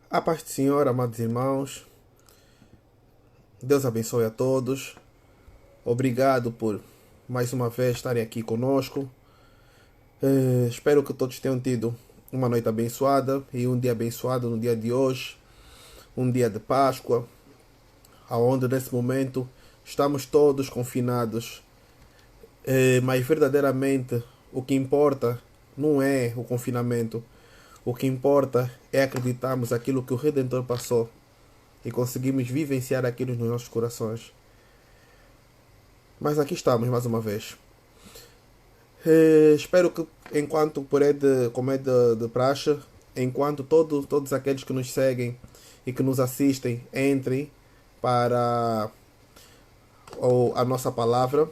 A paz do Senhor, amados irmãos, Deus abençoe a todos. Obrigado por mais uma vez estarem aqui conosco. Espero que todos tenham tido uma noite abençoada e um dia abençoado no dia de hoje, um dia de Páscoa, aonde nesse momento estamos todos confinados. Mas verdadeiramente o que importa não é o confinamento. O que importa é acreditarmos aquilo que o Redentor passou e conseguimos vivenciar aquilo nos nossos corações. Mas aqui estamos mais uma vez. Espero que, enquanto como é de praxe, enquanto todos aqueles que nos seguem e que nos assistem entrem para a nossa palavra.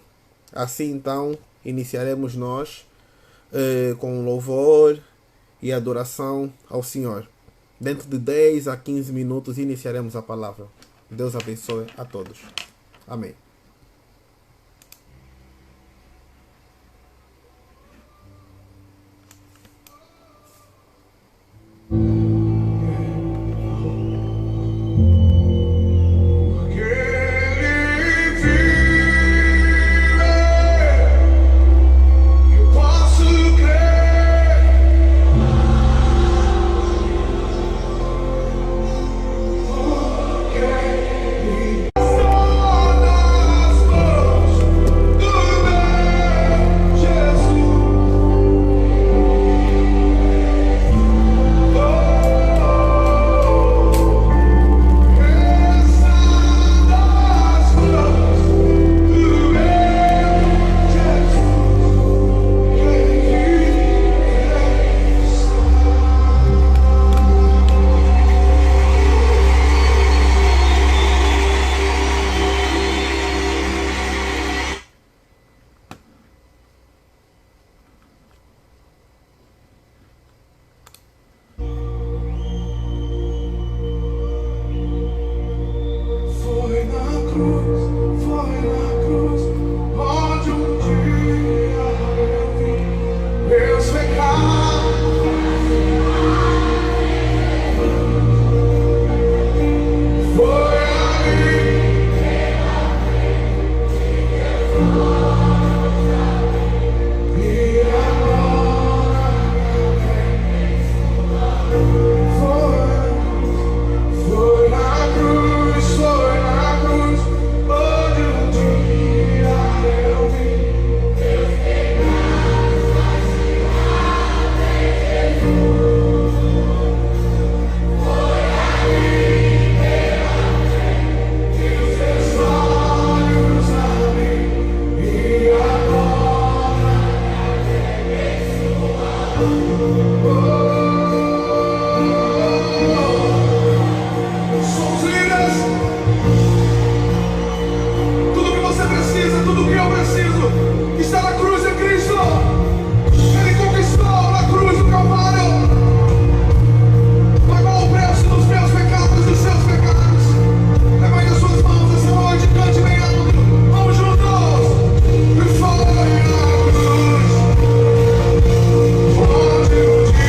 Assim então iniciaremos nós com louvor e adoração ao Senhor. Dentro de 10 a 15 minutos iniciaremos a palavra. Deus abençoe a todos. Amém.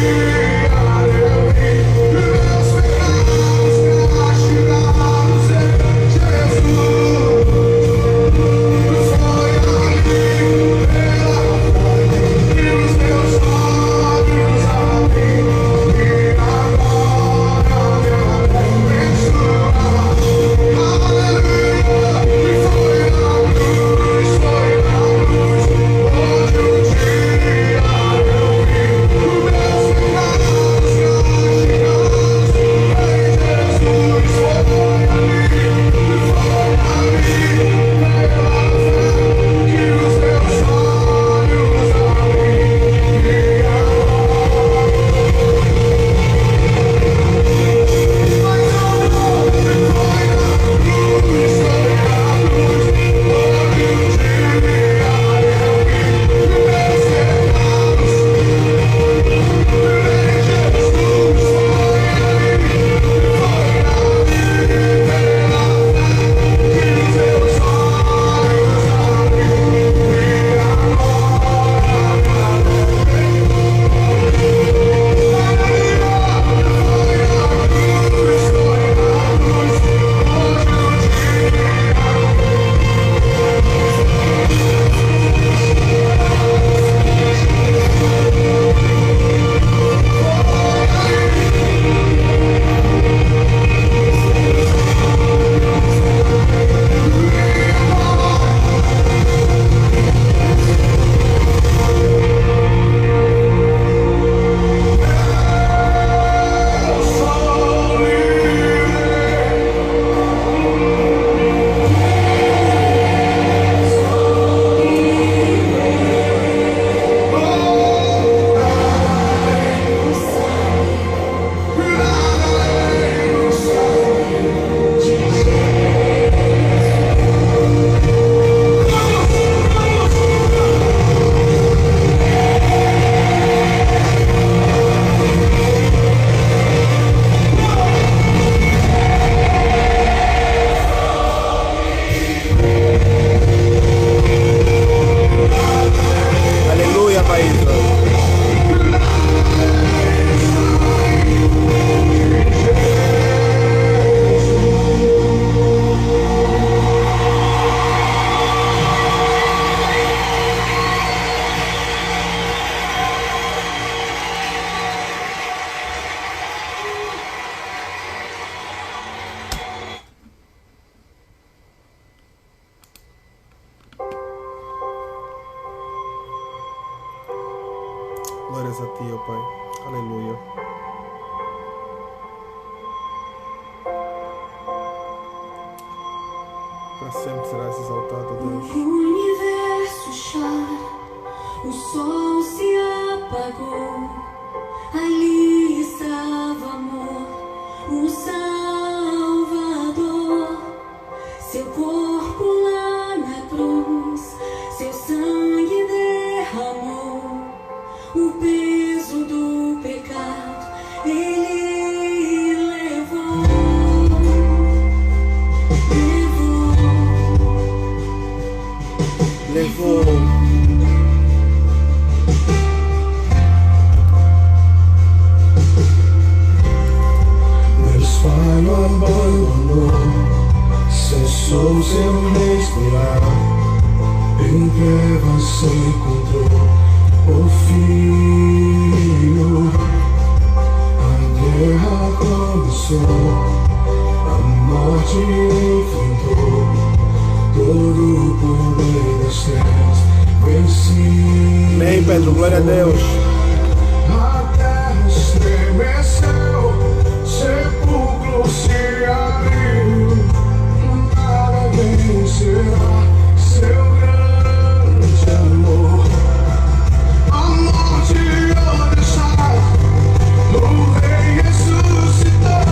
Yeah. Aleluia. Para sempre serás exaltado, Deus. O universo chora, o sol se apagou. Ali estava amor, o Salvador. Seu corpo lá na cruz, seu sangue derramou. O peso do pecado ele levou. Deus Pai o abandonou, cessou seu respirar, em trevas se encontrou o Filho. A guerra começou, a morte enfrentou, todo o poder das trevas vencido. Amém, Pedro, glória a Deus. A terra estremeceu, sepulcro se abriu, nada vencerá seu grande amor. A morte o deixar, o Rei ressuscitou,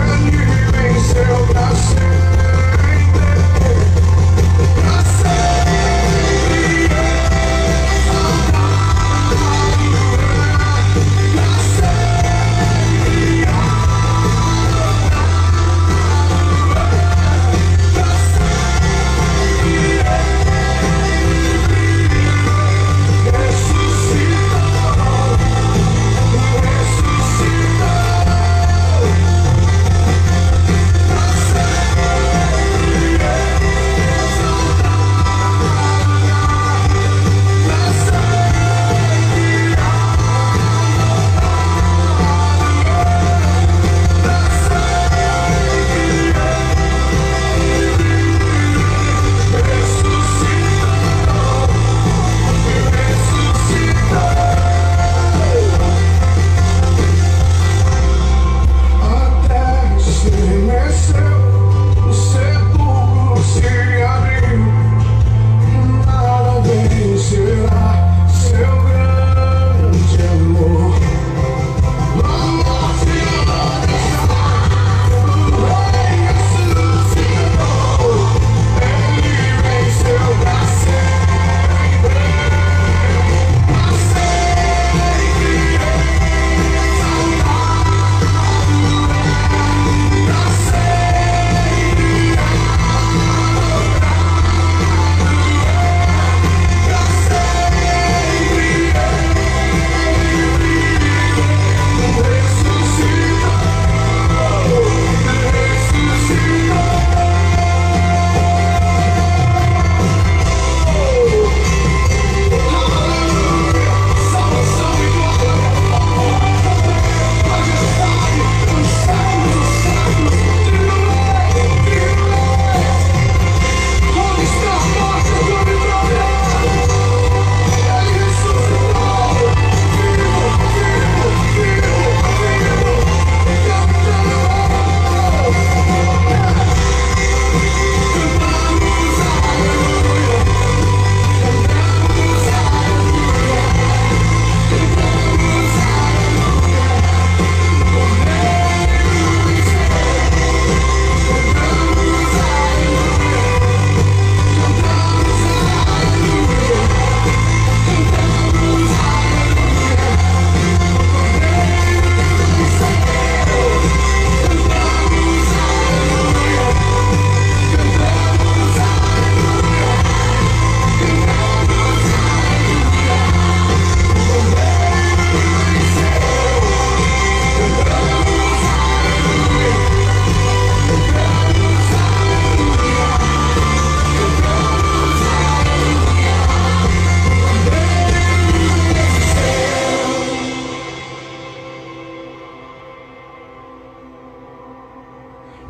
ele venceu pra sempre, pra sempre.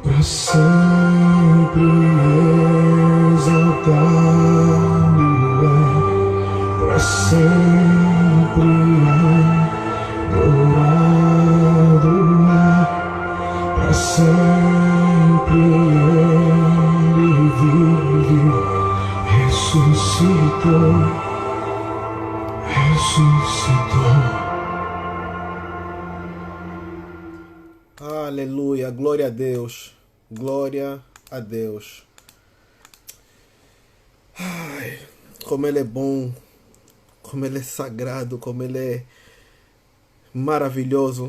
Para sempre exaltado é, para sempre Aleluia, glória a Deus. Glória a Deus. Ai, como Ele é bom, como Ele é sagrado, como Ele é maravilhoso.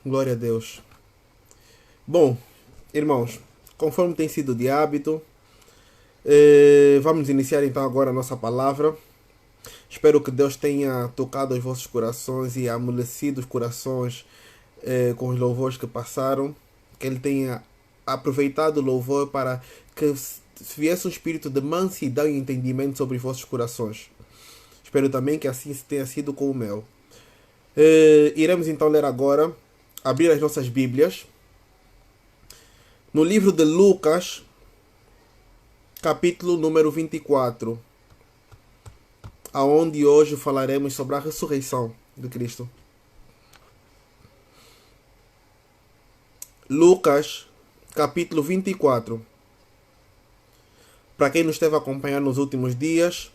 Glória a Deus. Bom, irmãos, conforme tem sido de hábito, vamos iniciar então agora a nossa palavra. Espero que Deus tenha tocado os vossos corações e amolecido os corações com os louvores que passaram. Que Ele tenha aproveitado o louvor para que viesse um espírito de mansidão e entendimento sobre os vossos corações. Espero também que assim tenha sido com o meu. Iremos então ler agora, abrir as nossas Bíblias, no livro de Lucas, capítulo número 24, aonde hoje falaremos sobre a ressurreição de Cristo. Lucas, capítulo 24. Para quem nos esteve acompanhando nos últimos dias,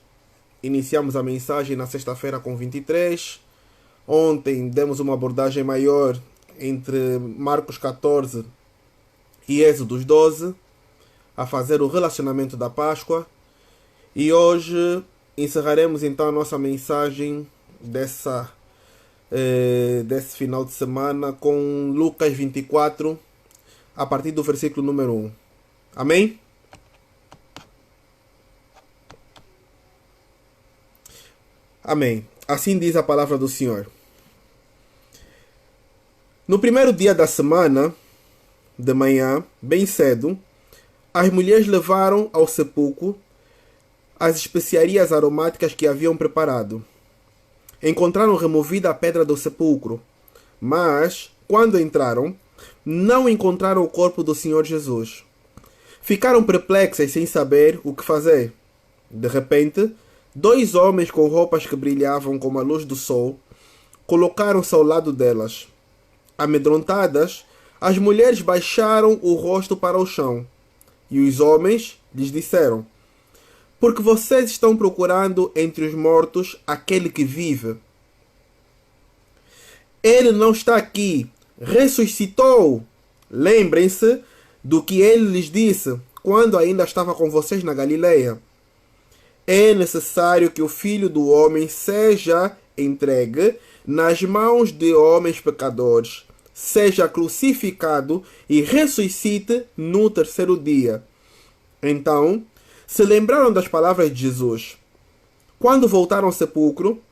iniciamos a mensagem na sexta-feira com 23. Ontem demos uma abordagem maior entre Marcos 14 e Êxodos 12, a fazer o relacionamento da Páscoa. E hoje encerraremos então a nossa mensagem desse final de semana com Lucas 24, a partir do versículo número 1. Amém? Amém. Assim diz a palavra do Senhor. No primeiro dia da semana, de manhã, bem cedo, as mulheres levaram ao sepulcro as especiarias aromáticas que haviam preparado. Encontraram removida a pedra do sepulcro, mas, quando entraram, não encontraram o corpo do Senhor Jesus. Ficaram perplexas sem saber o que fazer. De repente, 2 homens com roupas que brilhavam como a luz do sol colocaram-se ao lado delas. Amedrontadas, as mulheres baixaram o rosto para o chão, e os homens lhes disseram: "Porque vocês estão procurando entre os mortos aquele que vive? Ele não está aqui, ressuscitou. Lembrem-se do que ele lhes disse quando ainda estava com vocês na Galileia. É necessário que o Filho do Homem seja entregue nas mãos de homens pecadores, seja crucificado e ressuscite no terceiro dia." Então se lembraram das palavras de Jesus. Quando voltaram ao sepulcro,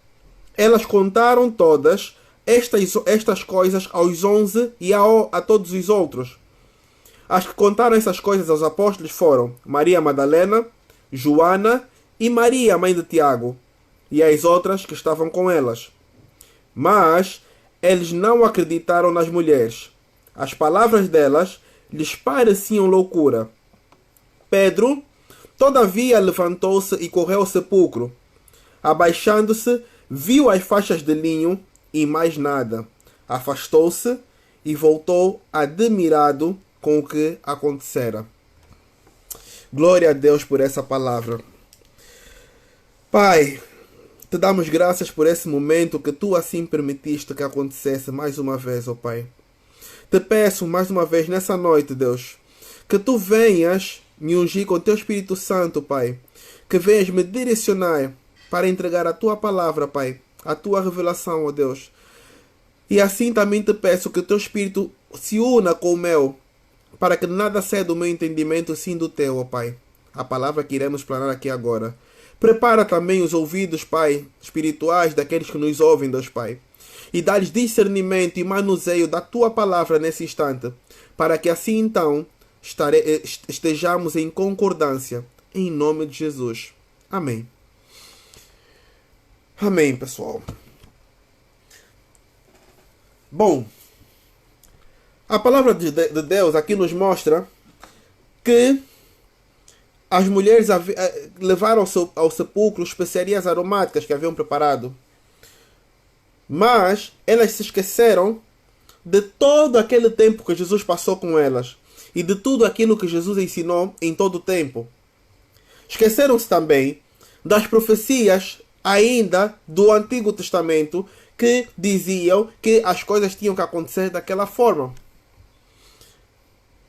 elas contaram todas estas coisas aos 11 e a todos os outros. As que contaram essas coisas aos apóstolos foram Maria Madalena, Joana e Maria, mãe de Tiago, e as outras que estavam com elas. Mas eles não acreditaram nas mulheres. As palavras delas lhes pareciam loucura. Pedro, todavia, levantou-se e correu ao sepulcro. Abaixando-se, viu as faixas de linho e mais nada. Afastou-se e voltou admirado com o que acontecera. Glória a Deus por essa palavra. Pai, te damos graças por esse momento que tu assim permitiste que acontecesse mais uma vez, ó Pai. Te peço mais uma vez nessa noite, Deus, que tu venhas me ungir com teu Espírito Santo, Pai. Que venhas me direcionar para entregar a tua palavra, Pai, a tua revelação, ó Deus. E assim também te peço que o teu Espírito se una com o meu, para que nada saia do meu entendimento, sim do teu, ó Pai. A palavra que iremos planar aqui agora. Prepara também os ouvidos, Pai, espirituais daqueles que nos ouvem, Deus Pai. E dá-lhes discernimento e manuseio da tua palavra nesse instante, para que assim então estejamos em concordância, em nome de Jesus. Amém. Amém, pessoal. Bom, a palavra de Deus aqui nos que as mulheres levaram ao sepulcro especiarias aromáticas que haviam preparado. Mas elas se esqueceram de todo aquele tempo que Jesus passou com elas e de tudo aquilo que Jesus ensinou em todo o tempo. Esqueceram-se também das profecias ainda do Antigo Testamento que diziam que as coisas tinham que acontecer daquela forma.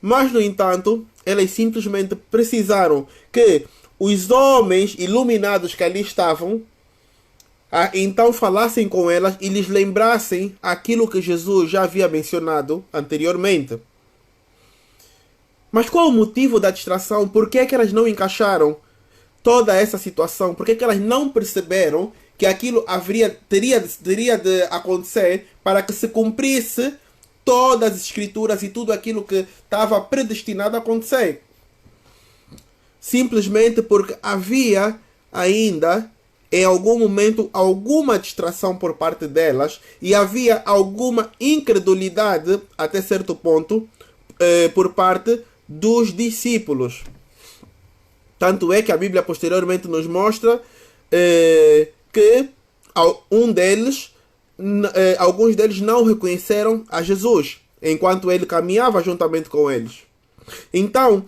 Mas, no entanto, elas simplesmente precisaram que os homens iluminados que ali estavam então falassem com elas e lhes lembrassem aquilo que Jesus já havia mencionado anteriormente. Mas qual o motivo da distração? Por que é que elas não encaixaram toda essa situação? Por que é que elas não perceberam que aquilo teria de acontecer para que se cumprisse todas as escrituras e tudo aquilo que estava predestinado a acontecer? Simplesmente porque havia ainda, em algum momento, alguma distração por parte delas e havia alguma incredulidade, até certo ponto, por parte dos discípulos. Tanto é que a Bíblia posteriormente nos mostra que alguns deles não reconheceram a Jesus enquanto ele caminhava juntamente com eles. Então,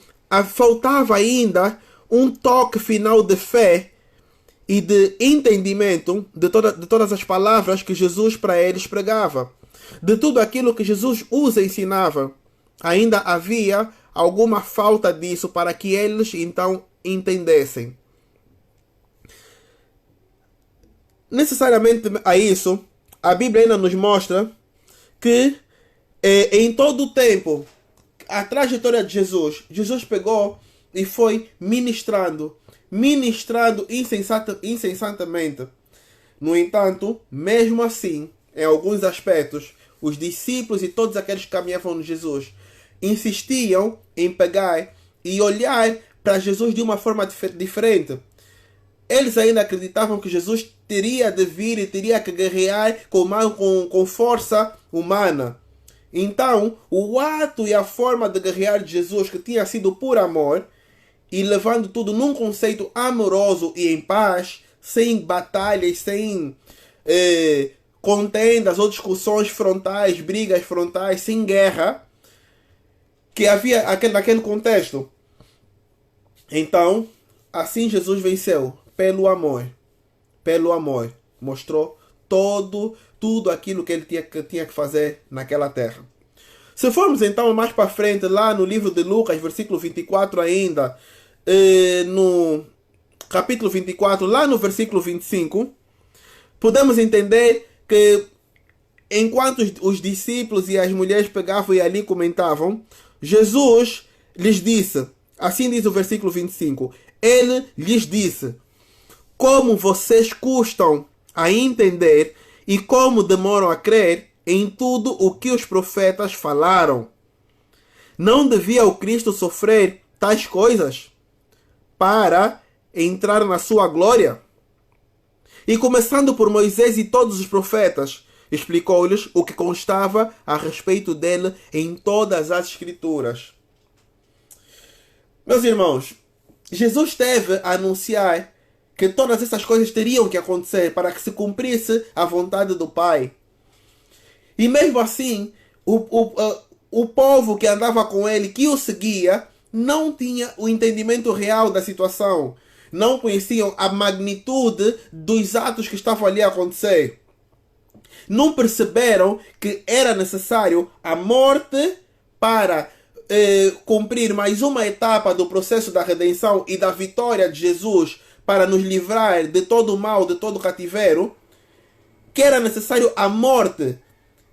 faltava ainda um toque final de fé e de entendimento de todas as palavras que Jesus para eles pregava. De tudo aquilo que Jesus os ensinava. Ainda havia alguma falta disso para que eles então entendessem. Necessariamente a isso, a Bíblia ainda nos mostra que em todo o tempo, a trajetória de Jesus pegou e foi ministrando insensatamente. No entanto, mesmo assim, em alguns aspectos, os discípulos e todos aqueles que caminhavam com Jesus insistiam em pegar e olhar para Jesus de uma forma diferente. Eles ainda acreditavam que Jesus teria de vir e teria que guerrear com força humana. Então, o ato e a forma de guerrear de Jesus, que tinha sido por amor, e levando tudo num conceito amoroso e em paz, sem batalhas, sem contendas ou discussões frontais, brigas frontais, sem guerra, que havia naquele contexto. Então, assim Jesus venceu, pelo amor. Pelo amor. Mostrou tudo aquilo que ele tinha que fazer naquela terra. Se formos então mais para frente, lá no livro de Lucas, versículo 24 ainda, no capítulo 24, lá no versículo 25, podemos entender que enquanto os discípulos e as mulheres pegavam e ali comentavam, Jesus lhes disse, assim diz o versículo 25, ele lhes disse: como vocês custam a entender e como demoram a crer em tudo o que os profetas falaram. Não devia o Cristo sofrer tais coisas para entrar na sua glória? E começando por Moisés e todos os profetas, explicou-lhes o que constava a respeito dele em todas as escrituras. Meus irmãos, Jesus teve a anunciar que todas essas coisas teriam que acontecer para que se cumprisse a vontade do Pai. E mesmo assim, o povo que andava com ele, que o seguia, não tinha o entendimento real da situação. Não conheciam a magnitude dos atos que estavam ali a acontecer. Não perceberam que era necessário a morte para cumprir mais uma etapa do processo da redenção e da vitória de Jesus para nos livrar de todo o mal, de todo o cativeiro, que era necessário a morte.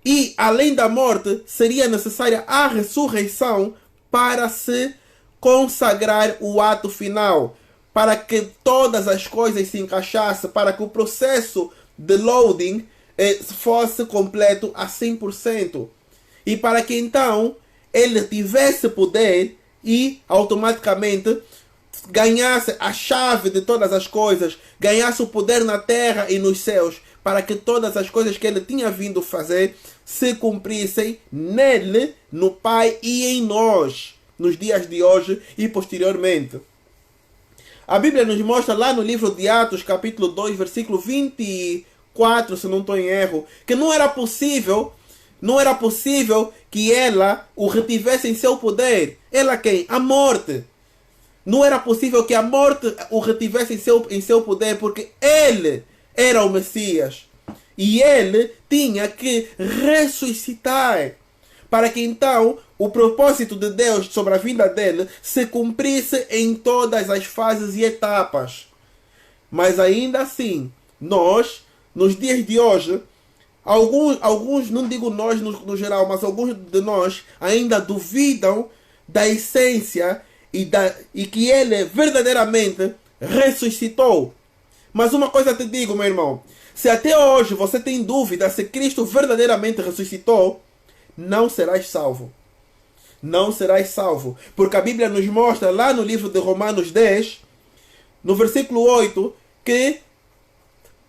E, além da morte, seria necessária a ressurreição para se consagrar o ato final, para que todas as coisas se encaixassem, para que o processo de loading fosse completo a 100%. E para que então ele tivesse poder e automaticamente ganhasse a chave de todas as coisas, ganhasse o poder na terra e nos céus, para que todas as coisas que ele tinha vindo fazer se cumprissem nele, no Pai e em nós, nos dias de hoje e posteriormente. A Bíblia nos mostra lá no livro de Atos, capítulo 2, versículo 24, se não estou em erro, que não era possível que ela o retivesse em seu poder. Ela quem? A morte. Não era possível que a morte o retivesse em seu poder, porque ele era o Messias. E ele tinha que ressuscitar. para que então o propósito de Deus sobre a vinda dele se cumprisse em todas as fases e etapas. Mas ainda assim, nós, nos dias de hoje, alguns, não digo nós no geral, mas alguns de nós ainda duvidam da essência e que ele verdadeiramente ressuscitou. Mas uma coisa te digo, meu irmão, se até hoje você tem dúvida se Cristo verdadeiramente ressuscitou, não serás salvo. Não serás salvo. Porque a Bíblia nos mostra lá no livro de Romanos 10, no versículo 8, que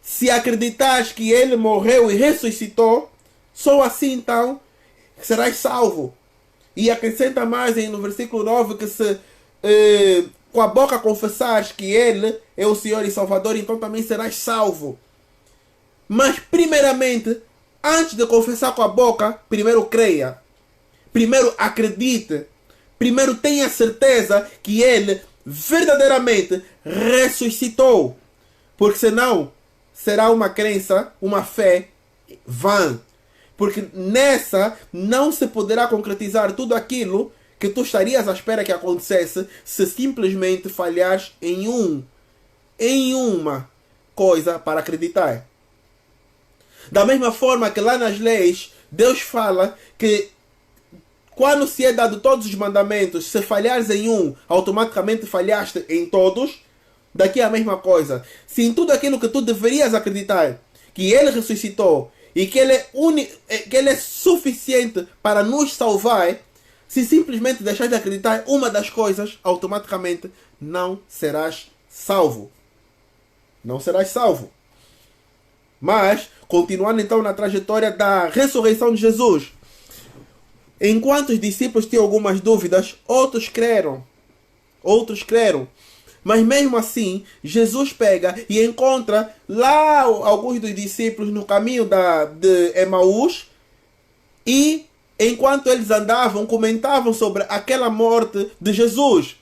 se acreditas que ele morreu e ressuscitou, só assim então serás salvo. E acrescenta mais no versículo 9 que se com a boca confessares que ele é o Senhor e Salvador, então também serás salvo. Mas primeiramente, antes de confessar com a boca, primeiro creia. Primeiro acredite. Primeiro tenha certeza que ele verdadeiramente ressuscitou. Porque senão será uma crença, uma fé vã. Porque nessa não se poderá concretizar tudo aquilo que tu estarias à espera que acontecesse se simplesmente falhares em uma coisa para acreditar. Da mesma forma que lá nas leis, Deus fala que quando se é dado todos os mandamentos, se falhares em um, automaticamente falhaste em todos. Daqui é a mesma coisa. Se em tudo aquilo que tu deverias acreditar, que ele ressuscitou e que ele é suficiente para nos salvar, se simplesmente deixar de acreditar uma das coisas, automaticamente não serás salvo. Não serás salvo. Mas, continuando então na trajetória da ressurreição de Jesus, enquanto os discípulos tinham algumas dúvidas, outros creram. Mas mesmo assim, Jesus pega e encontra lá alguns dos discípulos no caminho de Emaús, e enquanto eles andavam, comentavam sobre aquela morte de Jesus.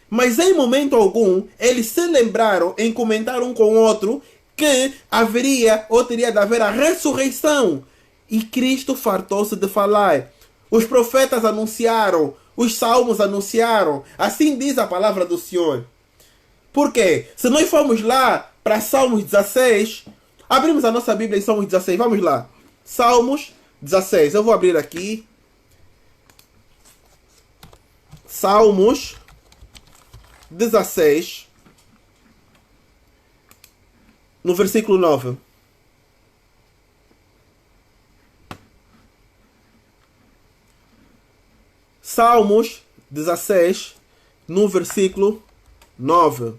Mas em momento algum, eles se lembraram em comentar um com o outro que haveria ou teria de haver a ressurreição. E Cristo fartou-se de falar. Os profetas anunciaram, os salmos anunciaram. Assim diz a palavra do Senhor. Por quê? Se nós formos lá para Salmos 16, abrimos a nossa Bíblia em Salmos 16, vamos lá. Salmos 16, eu vou abrir aqui. Salmos 16, no versículo 9. Salmos 16, no versículo 9.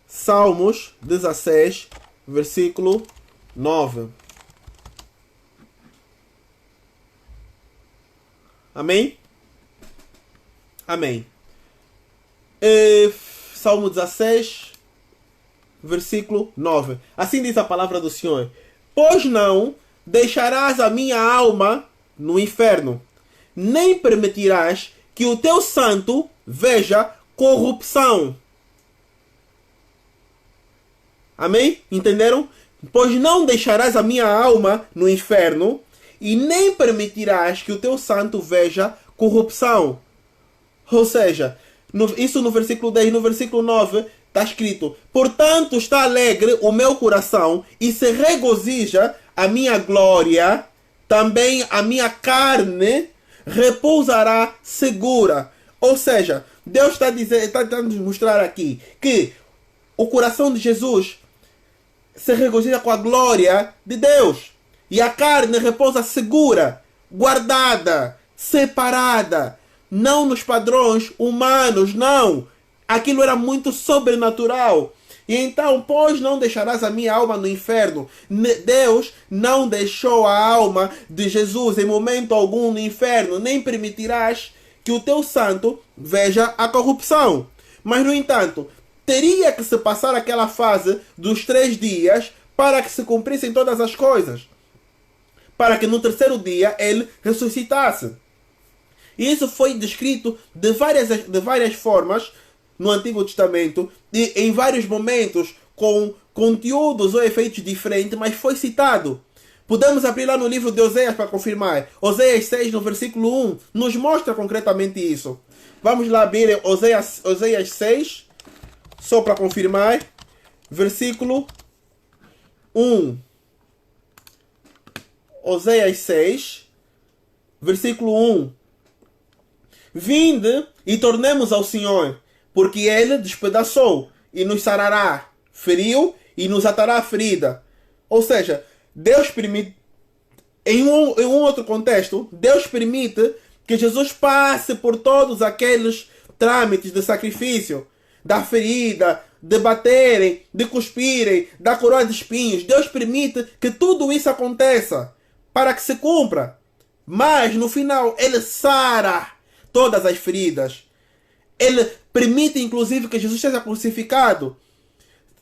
Salmos 16, versículo 9. Amém? Amém. Salmo 16, versículo 9. Assim diz a palavra do Senhor. Pois não deixarás a minha alma no inferno, nem permitirás que o teu santo veja corrupção. Amém? Entenderam? Pois não deixarás a minha alma no inferno, e nem permitirás que o teu santo veja corrupção. Ou seja, isso no versículo 10, no versículo 9, está escrito: portanto está alegre o meu coração, e se regozija a minha glória, também a minha carne repousará segura. Ou seja, Deus está tentando nos mostrar aqui que o coração de Jesus se regozija com a glória de Deus. E a carne repousa segura, guardada, separada. Não nos padrões humanos, não. Aquilo era muito sobrenatural. E então, pois não deixarás a minha alma no inferno. Deus não deixou a alma de Jesus em momento algum no inferno, nem permitirás que o teu santo veja a corrupção. Mas, no entanto, teria que se passar aquela fase dos 3 dias para que se cumprissem todas as coisas. Para que no terceiro dia ele ressuscitasse. E isso foi descrito de várias formas no Antigo Testamento, em vários momentos com conteúdos ou efeitos diferentes, mas foi citado. Podemos abrir lá no livro de Oséias para confirmar. Oséias 6, no versículo 1, nos mostra concretamente isso. Vamos lá abrir Oséias 6, só para confirmar. Versículo 1. Oséias 6, versículo 1. Vinde e tornemos ao Senhor, porque Ele despedaçou e nos sarará, feriu e nos atará a ferida. Ou seja, Deus permite, em um outro contexto, Deus permite que Jesus passe por todos aqueles trâmites de sacrifício, da ferida, de baterem, de cuspirem, da coroa de espinhos. Deus permite que tudo isso aconteça para que se cumpra. Mas no final Ele sara todas as feridas. Ele permite inclusive que Jesus seja crucificado.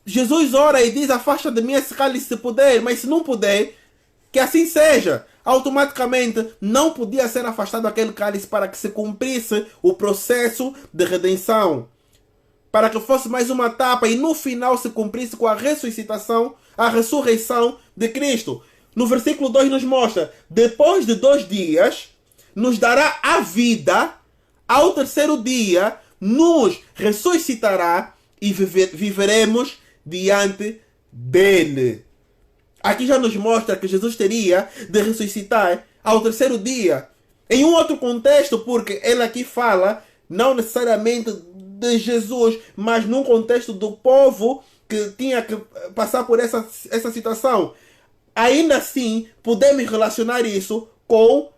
Jesus ora e diz: afasta de mim esse cálice se puder, mas se não puder, que assim seja. Automaticamente não podia ser afastado aquele cálice para que se cumprisse o processo de redenção, para que fosse mais uma etapa e no final se cumprisse com a ressuscitação, a ressurreição de Cristo. No versículo 2 nos mostra: depois de 2 dias nos dará a vida, ao terceiro dia nos ressuscitará e viveremos diante dele. Aqui já nos mostra que Jesus teria de ressuscitar ao terceiro dia. Em um outro contexto, porque ele aqui fala não necessariamente de Jesus, mas num contexto do povo que tinha que passar por essa situação. Ainda assim, podemos relacionar isso com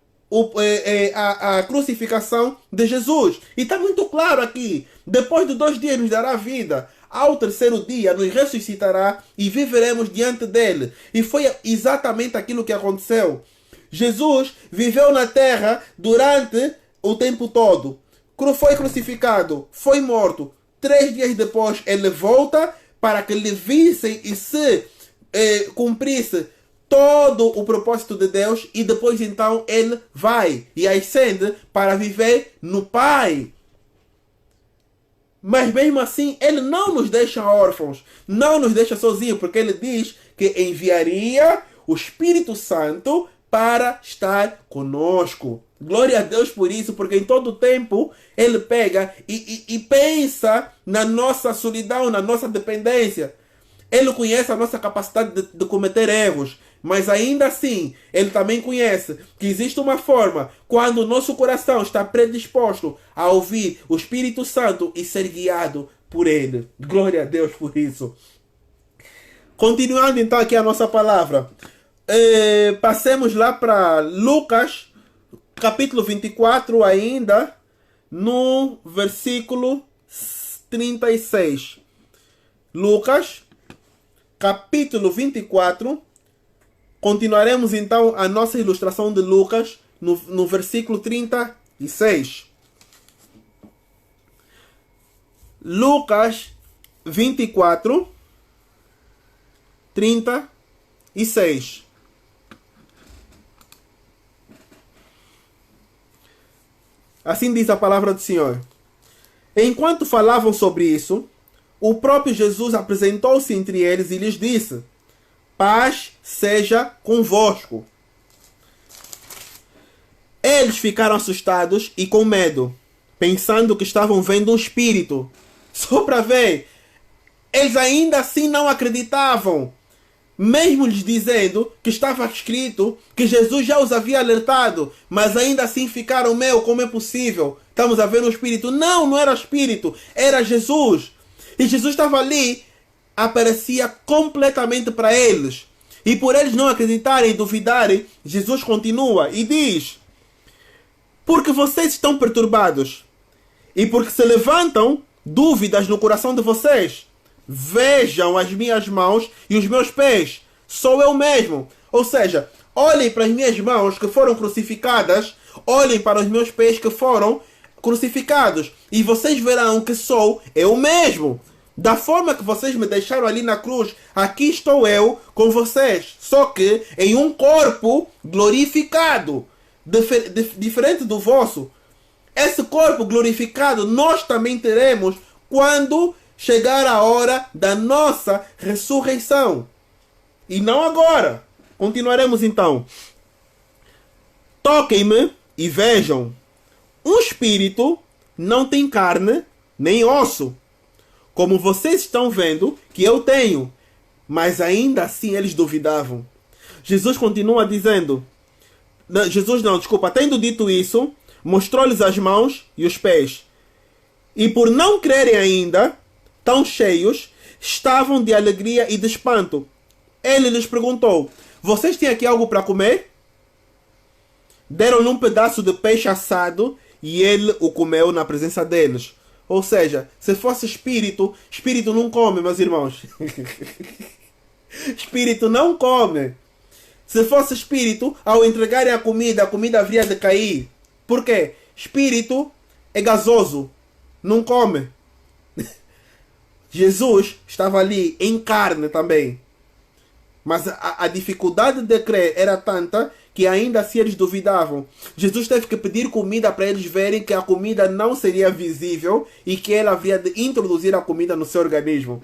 a crucificação de Jesus. E está muito claro aqui: depois de 2 dias nos dará vida, ao terceiro dia nos ressuscitará e viveremos diante dele. E foi exatamente aquilo que aconteceu. Jesus viveu na terra durante o tempo todo. Foi crucificado, foi morto. 3 dias depois ele volta para que lhe vissem e se cumprisse todo o propósito de Deus, e depois então ele vai e ascende para viver no Pai. Mas mesmo assim ele não nos deixa órfãos, não nos deixa sozinhos, porque ele diz que enviaria o Espírito Santo para estar conosco. Glória a Deus por isso, porque em todo tempo ele pega e pensa na nossa solidão, na nossa dependência. Ele conhece a nossa capacidade de cometer erros, mas ainda assim, ele também conhece que existe uma forma, quando o nosso coração está predisposto a ouvir o Espírito Santo e ser guiado por ele. Glória a Deus por isso. Continuando então aqui a nossa palavra. Passemos lá para Lucas, capítulo 24 ainda, no versículo 36. Lucas, capítulo 24. Continuaremos então a nossa ilustração de Lucas no versículo 36. Lucas 24, 36. Assim diz a palavra do Senhor. Enquanto falavam sobre isso, o próprio Jesus apresentou-se entre eles e lhes disse: paz seja convosco. Eles ficaram assustados e com medo, pensando que estavam vendo um espírito. Só para ver, eles ainda assim não acreditavam, mesmo lhes dizendo que estava escrito que Jesus já os havia alertado, mas ainda assim ficaram: como é possível? Estamos a ver um espírito. Não era espírito, era Jesus. E Jesus estava ali, aparecia completamente para eles. E por eles não acreditarem e duvidarem, Jesus continua e diz: porque vocês estão perturbados e porque se levantam dúvidas no coração de vocês. Vejam as minhas mãos e os meus pés, sou eu mesmo. Ou seja, olhem para as minhas mãos que foram crucificadas, olhem para os meus pés que foram crucificados, e vocês verão que sou eu mesmo. Da forma que vocês me deixaram ali na cruz, aqui estou eu com vocês, só que em um corpo glorificado, diferente do vosso. Esse corpo glorificado nós também teremos quando chegar a hora da nossa ressurreição. E não agora. Continuaremos então. Toquem-me e vejam. Um espírito não tem carne nem osso, como vocês estão vendo que eu tenho. Mas ainda assim eles duvidavam. Jesus continua dizendo... Tendo dito isso, mostrou-lhes as mãos e os pés. E por não crerem ainda, tão cheios, estavam de alegria e de espanto. Ele lhes perguntou: vocês têm aqui algo para comer? Deram-lhe um pedaço de peixe assado e ele o comeu na presença deles. Ou seja, se fosse espírito, espírito não come, meus irmãos. Espírito não come. Se fosse espírito, ao entregarem a comida haveria de cair. Por quê? Espírito é gasoso, não come. Jesus estava ali em carne também. Mas a dificuldade de crer era tanta que ainda assim eles duvidavam. Jesus teve que pedir comida para eles verem que a comida não seria visível e que ele haveria de introduzir a comida no seu organismo.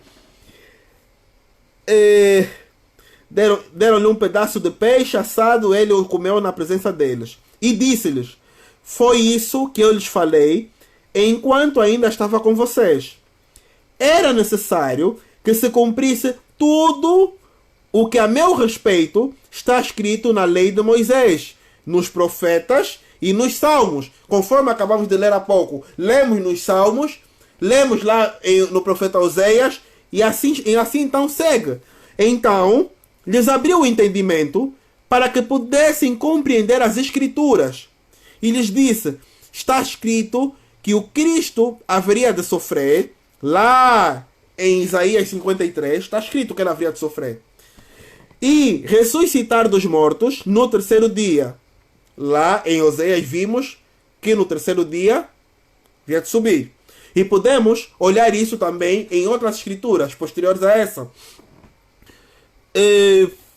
Deram-lhe um pedaço de peixe assado, ele o comeu na presença deles. E disse-lhes: foi isso que eu lhes falei enquanto ainda estava com vocês. Era necessário que se cumprisse tudo o que a meu respeito está escrito na lei de Moisés, nos profetas e nos salmos. Conforme acabamos de ler há pouco, lemos nos salmos, lemos lá no profeta Oséias, e assim então segue. Então, lhes abriu o entendimento para que pudessem compreender as Escrituras. E lhes disse: está escrito que o Cristo haveria de sofrer. Lá em Isaías 53, está escrito que ele haveria de sofrer. E ressuscitar dos mortos no terceiro dia. Lá em Oséias vimos que no terceiro dia havia de subir. E podemos olhar isso também em outras escrituras posteriores a essa.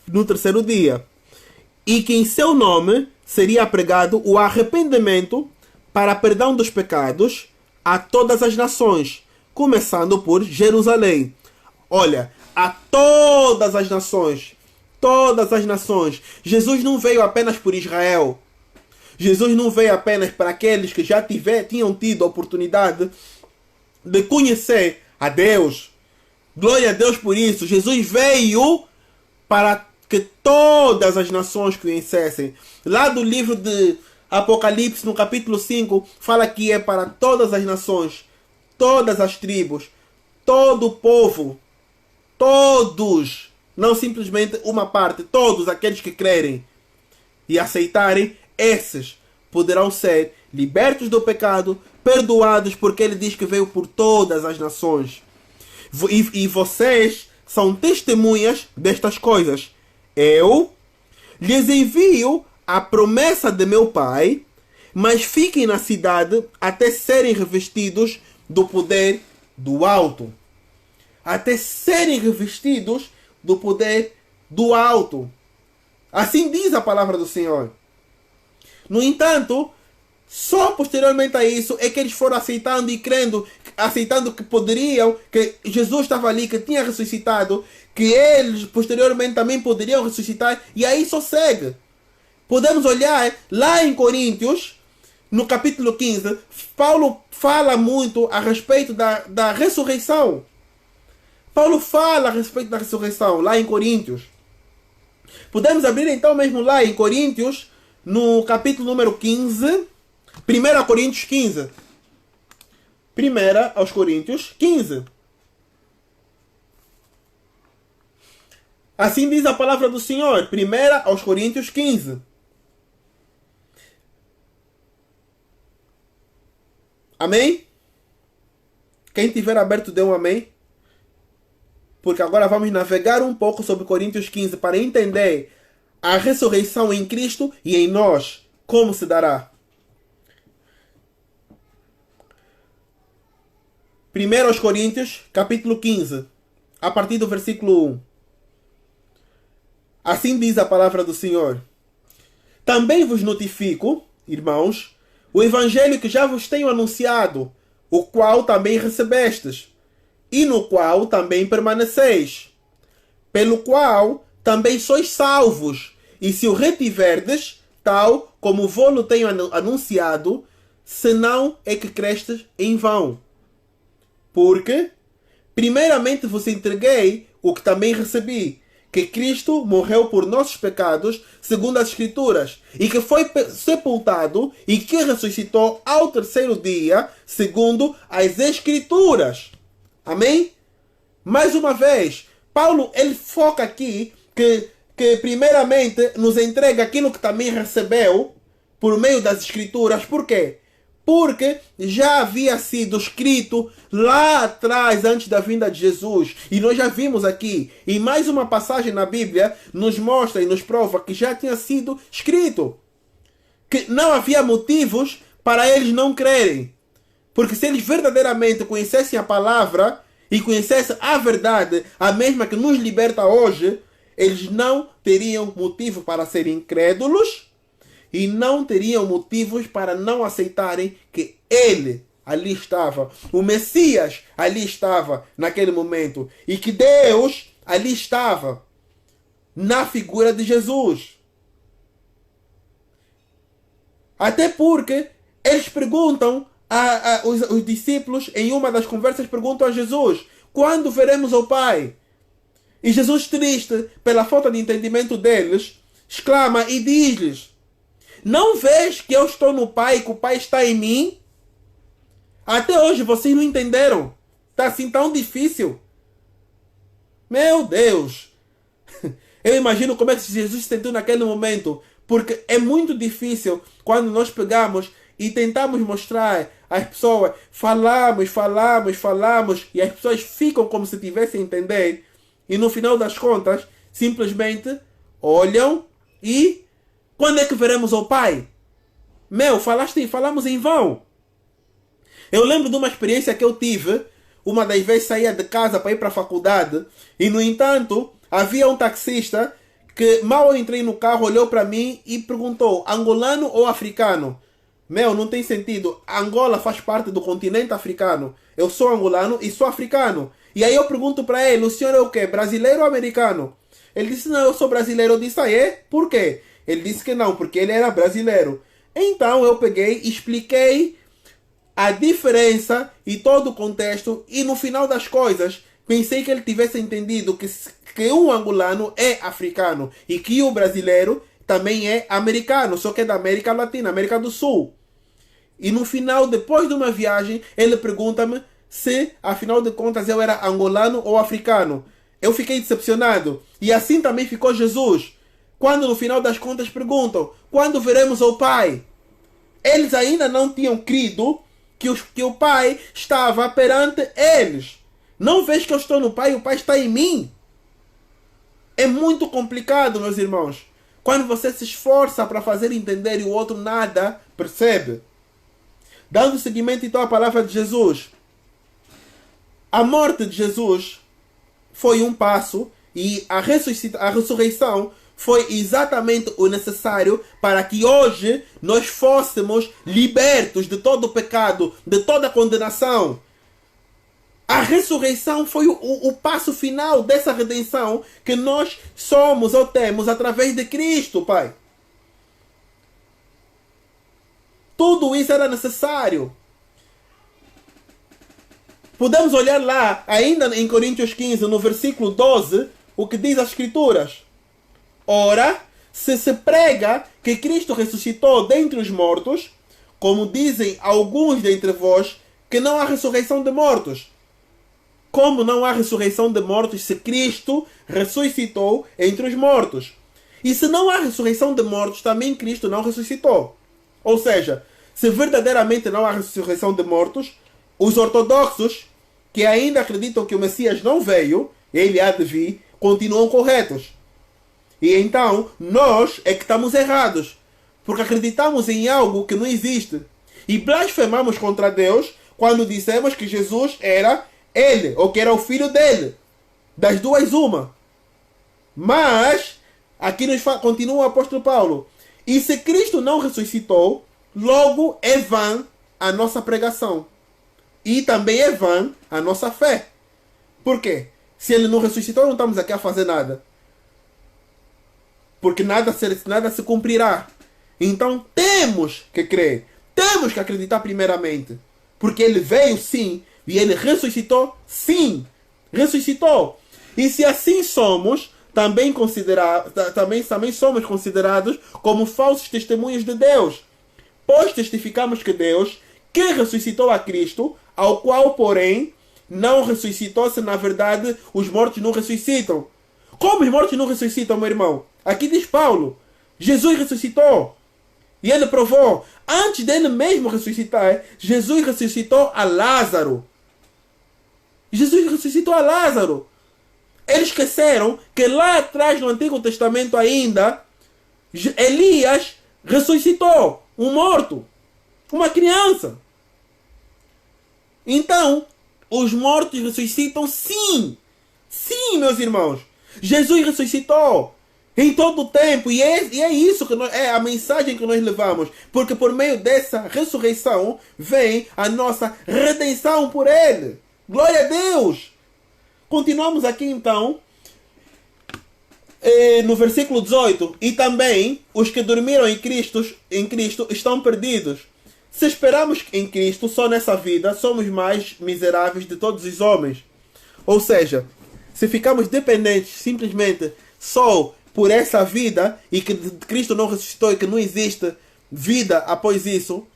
No terceiro dia. E que em seu nome seria pregado o arrependimento para perdão dos pecados a todas as nações, começando por Jerusalém. Olha, a todas as nações. Todas as nações. Jesus não veio apenas por Israel. Jesus não veio apenas para aqueles que já tinham tido a oportunidade de conhecer a Deus. Glória a Deus por isso. Jesus veio para que todas as nações conhecessem. Lá do livro de Apocalipse, no capítulo 5, fala que é para todas as nações, todas as tribos, todo o povo, todos. Não simplesmente uma parte, todos aqueles que crerem e aceitarem, esses poderão ser libertos do pecado, perdoados, porque ele diz que veio por todas as nações. E vocês são testemunhas destas coisas. Eu lhes envio a promessa de meu Pai, mas fiquem na cidade até serem revestidos do poder do alto. Até serem revestidos do poder do alto. Assim diz a palavra do Senhor. No entanto, só posteriormente a isso é que eles foram aceitando e crendo, aceitando que poderiam, que Jesus estava ali, que tinha ressuscitado, que eles posteriormente também poderiam ressuscitar, e aí só segue. Podemos olhar lá em Coríntios, no capítulo 15, Paulo fala muito a respeito da ressurreição. Paulo fala a respeito da ressurreição, lá em Coríntios. Podemos abrir então mesmo lá em Coríntios, no capítulo número 15, 1 Coríntios 15. 1 aos Coríntios 15. Assim diz a palavra do Senhor, 1 aos Coríntios 15. Amém? Quem tiver aberto, dê um amém. Porque agora vamos navegar um pouco sobre Coríntios 15 para entender a ressurreição em Cristo e em nós. Como se dará? 1 aos Coríntios, capítulo 15, a partir do versículo 1. Assim diz a palavra do Senhor. Também vos notifico, irmãos, o evangelho que já vos tenho anunciado, o qual também recebestes, e no qual também permaneceis, pelo qual também sois salvos, e se o retiverdes, tal como vou-lo tenho anunciado, senão é que crestes em vão. Porque, primeiramente vos entreguei o que também recebi, que Cristo morreu por nossos pecados, segundo as Escrituras, e que foi sepultado, e que ressuscitou ao terceiro dia, segundo as Escrituras. Amém? Mais uma vez, Paulo ele foca aqui que primeiramente nos entrega aquilo que também recebeu por meio das Escrituras. Por quê? Porque já havia sido escrito lá atrás, antes da vinda de Jesus. E nós já vimos aqui. E mais uma passagem na Bíblia nos mostra e nos prova que já tinha sido escrito. Que não havia motivos para eles não crerem. Porque se eles verdadeiramente conhecessem a palavra e conhecessem a verdade, a mesma que nos liberta hoje, eles não teriam motivo para serem incrédulos e não teriam motivos para não aceitarem que ele ali estava. O Messias ali estava naquele momento. E que Deus ali estava na figura de Jesus. Até porque eles perguntam, os discípulos em uma das conversas perguntam a Jesus: quando veremos o Pai? E Jesus, triste pela falta de entendimento deles, exclama e diz-lhes: não vês que eu estou no Pai e que o Pai está em mim? Até hoje vocês não entenderam. Está assim tão difícil. Meu Deus. Eu imagino como é que Jesus se sentiu naquele momento. Porque é muito difícil quando nós pegamos e tentamos mostrar às pessoas. Falamos. E as pessoas ficam como se tivessem a entender. E no final das contas, simplesmente olham e... quando é que veremos o Pai? Falamos em vão. Eu lembro de uma experiência que eu tive. Uma das vezes saía de casa para ir para a faculdade. E no entanto, havia um taxista que mal eu entrei no carro, olhou para mim e perguntou: angolano ou africano? Não tem sentido. Angola faz parte do continente africano. Eu sou angolano e sou africano. E aí eu pergunto para ele: o senhor é o quê? Brasileiro ou americano? Ele disse: não, eu sou brasileiro. Eu disse: ah, é? Por quê? Ele disse que não, porque ele era brasileiro. Então eu peguei, expliquei a diferença e todo o contexto. E no final das coisas, pensei que ele tivesse entendido que o angolano é africano. E que o brasileiro também é americano, só que é da América Latina, América do Sul. E no final, depois de uma viagem, ele pergunta-me se, afinal de contas, eu era angolano ou africano. Eu fiquei decepcionado. E assim também ficou Jesus. Quando no final das contas perguntam: quando veremos o Pai? Eles ainda não tinham crido que o Pai estava perante eles. Não vês que eu estou no Pai e o Pai está em mim? É muito complicado, meus irmãos. Quando você se esforça para fazer entender e o outro nada percebe. Dando seguimento então à palavra de Jesus. A morte de Jesus foi um passo e a ressurreição foi exatamente o necessário para que hoje nós fôssemos libertos de todo o pecado, de toda a condenação. A ressurreição foi o passo final dessa redenção que nós somos ou temos através de Cristo, Pai. Tudo isso era necessário. Podemos olhar lá, ainda em Coríntios 15, no versículo 12, o que diz as Escrituras. Ora, se prega que Cristo ressuscitou dentre os mortos, como dizem alguns dentre vós, que não há ressurreição de mortos. Como não há ressurreição de mortos se Cristo ressuscitou entre os mortos? E se não há ressurreição de mortos, também Cristo não ressuscitou. Ou seja, se verdadeiramente não há ressurreição de mortos, os ortodoxos, que ainda acreditam que o Messias não veio, ele há de vir, continuam corretos. E então, nós é que estamos errados, porque acreditamos em algo que não existe. E blasfemamos contra Deus quando dissemos que Jesus era ele, ou que era o filho dele. Das duas, uma. Mas, aqui continua o apóstolo Paulo. E se Cristo não ressuscitou, logo é vã a nossa pregação. E também é vã a nossa fé. Por quê? Se ele não ressuscitou, não estamos aqui a fazer nada. Porque nada se cumprirá. Então temos que crer. Temos que acreditar primeiramente. Porque ele veio sim. E ele ressuscitou sim. Ressuscitou. E se assim somos, também somos considerados como falsos testemunhos de Deus. Pois testificamos que Deus, que ressuscitou a Cristo, ao qual, porém, não ressuscitou se na verdade os mortos não ressuscitam. Como os mortos não ressuscitam, meu irmão? Aqui diz Paulo. Jesus ressuscitou. E ele provou. Antes dele mesmo ressuscitar, Jesus ressuscitou a Lázaro. Jesus ressuscitou a Lázaro. Eles esqueceram que lá atrás no Antigo Testamento ainda, Elias ressuscitou um morto. Uma criança. Então, os mortos ressuscitam sim. Sim, meus irmãos. Jesus ressuscitou em todo o tempo. E é isso que é a mensagem que nós levamos. Porque por meio dessa ressurreição vem a nossa redenção por Ele. Glória a Deus. Continuamos aqui então. No versículo 18. E também os que dormiram em Cristo estão perdidos. Se esperamos em Cristo só nessa vida, somos mais miseráveis de todos os homens. Ou seja, se ficamos dependentes simplesmente só por essa vida e que Cristo não ressuscitou e que não existe vida após isso,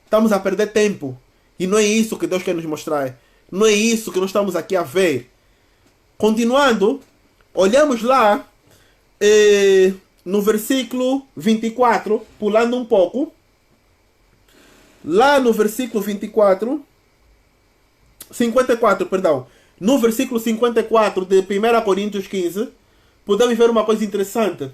estamos a perder tempo. E não é isso que Deus quer nos mostrar. Não é isso que nós estamos aqui a ver. Continuando, olhamos lá no versículo 24, pulando um pouco. Lá no versículo 54, perdão. No versículo 54 de 1 Coríntios 15, podemos ver uma coisa interessante.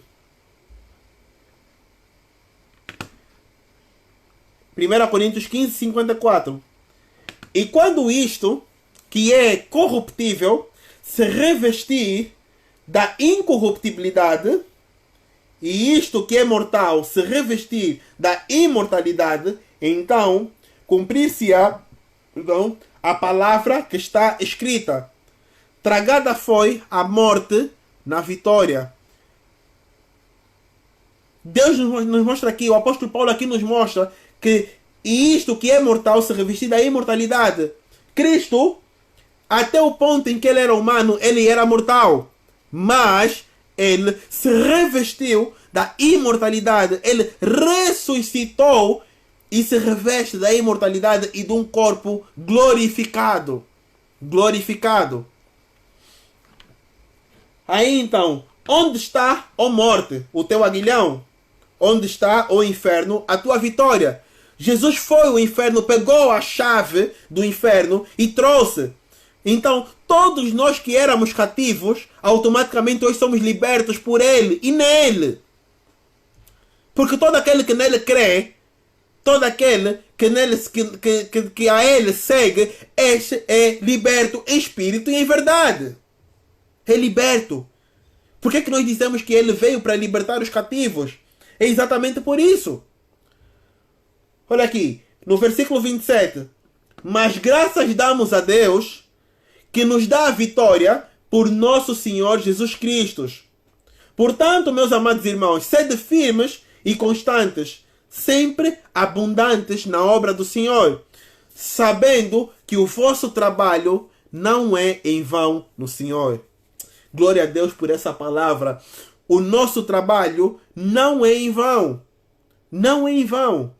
1 Coríntios 15, 54. E quando isto, que é corruptível, se revestir da incorruptibilidade, e isto que é mortal se revestir da imortalidade, então cumprir-se-á a palavra que está escrita: tragada foi a morte na vitória. Deus nos mostra aqui, o apóstolo Paulo aqui nos mostra que isto que é mortal se revestir da imortalidade. Cristo, até o ponto em que ele era humano, ele era mortal. Mas ele se revestiu da imortalidade. Ele ressuscitou e se reveste da imortalidade e de um corpo glorificado. Glorificado. Aí então, onde está, ó morte, o teu aguilhão? Onde está, ó inferno, a tua vitória? Jesus foi ao inferno, pegou a chave do inferno e trouxe. Então, todos nós que éramos cativos, automaticamente hoje somos libertos por Ele e nele. Porque todo aquele que nele crê, todo aquele que a Ele segue, este é liberto em espírito e em verdade. É liberto. Por que nós dizemos que Ele veio para libertar os cativos? É exatamente por isso. Olha aqui, no versículo 27. Mas graças damos a Deus, que nos dá a vitória por nosso Senhor Jesus Cristo. Portanto, meus amados irmãos, sede firmes e constantes, sempre abundantes na obra do Senhor, sabendo que o vosso trabalho não é em vão no Senhor. Glória a Deus por essa palavra. O nosso trabalho não é em vão. Não é em vão.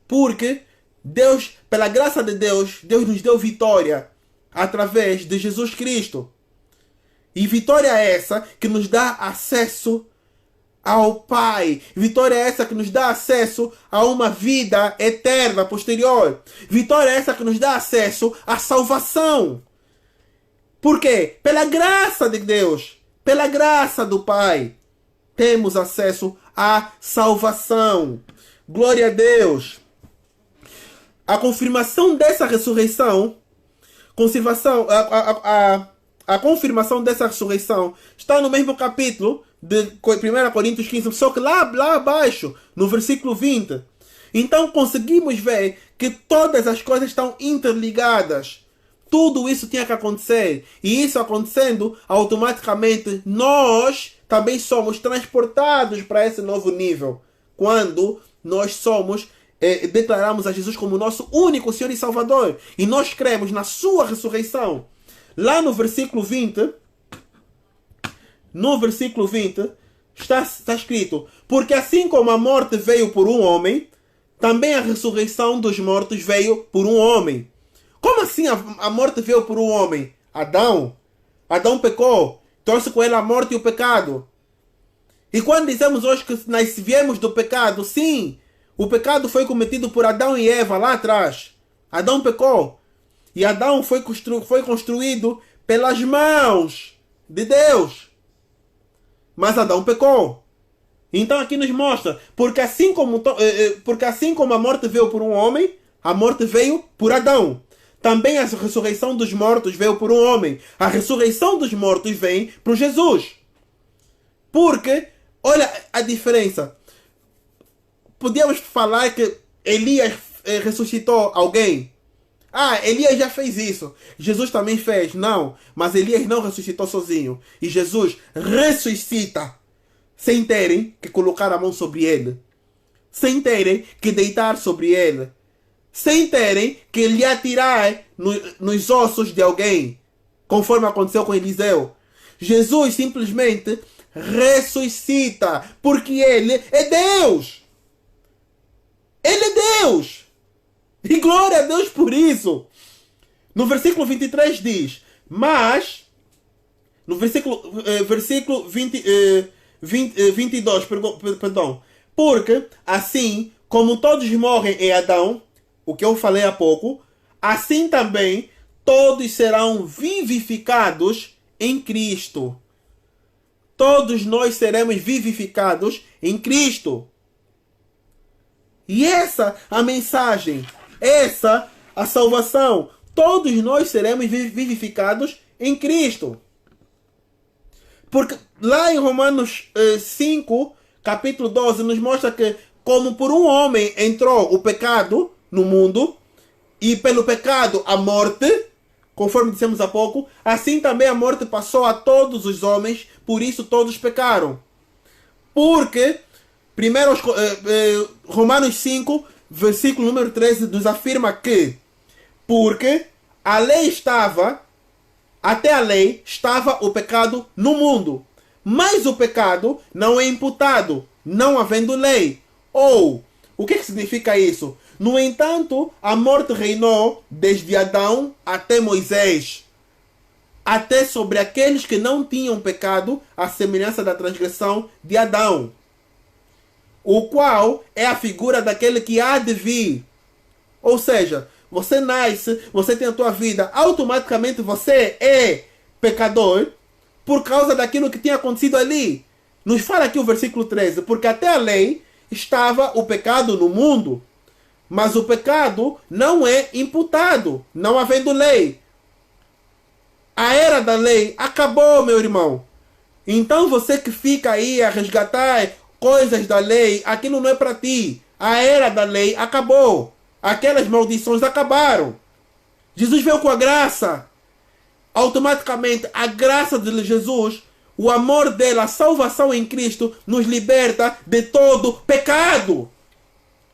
Porque Deus, pela graça de Deus, Deus nos deu vitória através de Jesus Cristo. E vitória essa que nos dá acesso ao Pai. Vitória essa que nos dá acesso a uma vida eterna posterior. Vitória essa que nos dá acesso à salvação. Por quê? Pela graça de Deus, pela graça do Pai, temos acesso à salvação. Glória a Deus. A confirmação dessa ressurreição, a confirmação dessa ressurreição está no mesmo capítulo de 1 Coríntios 15, só que lá abaixo, no versículo 20. Então conseguimos ver que todas as coisas estão interligadas. Tudo isso tinha que acontecer. E isso acontecendo, automaticamente nós também somos transportados para esse novo nível. Quando nós declaramos a Jesus como nosso único Senhor e Salvador. E nós cremos na sua ressurreição. Lá no versículo 20, está escrito: porque assim como a morte veio por um homem, também a ressurreição dos mortos veio por um homem. Como assim a morte veio por um homem? Adão. Adão pecou. Trouxe com ele a morte e o pecado. E quando dizemos hoje que nós viemos do pecado, sim, o pecado foi cometido por Adão e Eva lá atrás. Adão pecou. E Adão foi construído pelas mãos de Deus. Mas Adão pecou. Então aqui nos mostra, porque assim como a morte veio por um homem, a morte veio por Adão. Também a ressurreição dos mortos veio por um homem. A ressurreição dos mortos vem por Jesus. Porque, olha a diferença. Podíamos falar que Elias ressuscitou alguém. Elias já fez isso. Jesus também fez. Não, mas Elias não ressuscitou sozinho. E Jesus ressuscita sem terem que colocar a mão sobre ele. Sem terem que deitar sobre ele. Sem terem que lhe atirar nos ossos de alguém, conforme aconteceu com Eliseu. Jesus simplesmente ressuscita, porque ele é Deus. Ele é Deus. E glória a Deus por isso. No versículo 23 diz, mas, no versículo 22, perdão, porque assim como todos morrem em Adão, o que eu falei há pouco, assim também todos serão vivificados em Cristo. Todos nós seremos vivificados em Cristo. E essa a mensagem, essa a salvação. Todos nós seremos vivificados em Cristo. Porque lá em Romanos 5, capítulo 12, nos mostra que como por um homem entrou o pecado no mundo, e pelo pecado a morte, conforme dissemos há pouco, assim também a morte passou a todos os homens, por isso todos pecaram. Porque, primeiro, Romanos 5, versículo número 13, nos afirma que, porque a lei estava, até a lei estava o pecado no mundo, mas o pecado não é imputado, não havendo lei. Ou, o que significa isso? No entanto, a morte reinou desde Adão até Moisés, até sobre aqueles que não tinham pecado, à semelhança da transgressão de Adão, o qual é a figura daquele que há de vir. Ou seja, você nasce, você tem a tua vida, automaticamente você é pecador por causa daquilo que tinha acontecido ali. Nos fala aqui o versículo 13, porque até a lei estava o pecado no mundo, mas o pecado não é imputado, não havendo lei. A era da lei acabou, meu irmão. Então você que fica aí a resgatar coisas da lei, aquilo não é para ti. A era da lei acabou. Aquelas maldições acabaram. Jesus veio com a graça. Automaticamente, a graça de Jesus, o amor dele, a salvação em Cristo, nos liberta de todo pecado.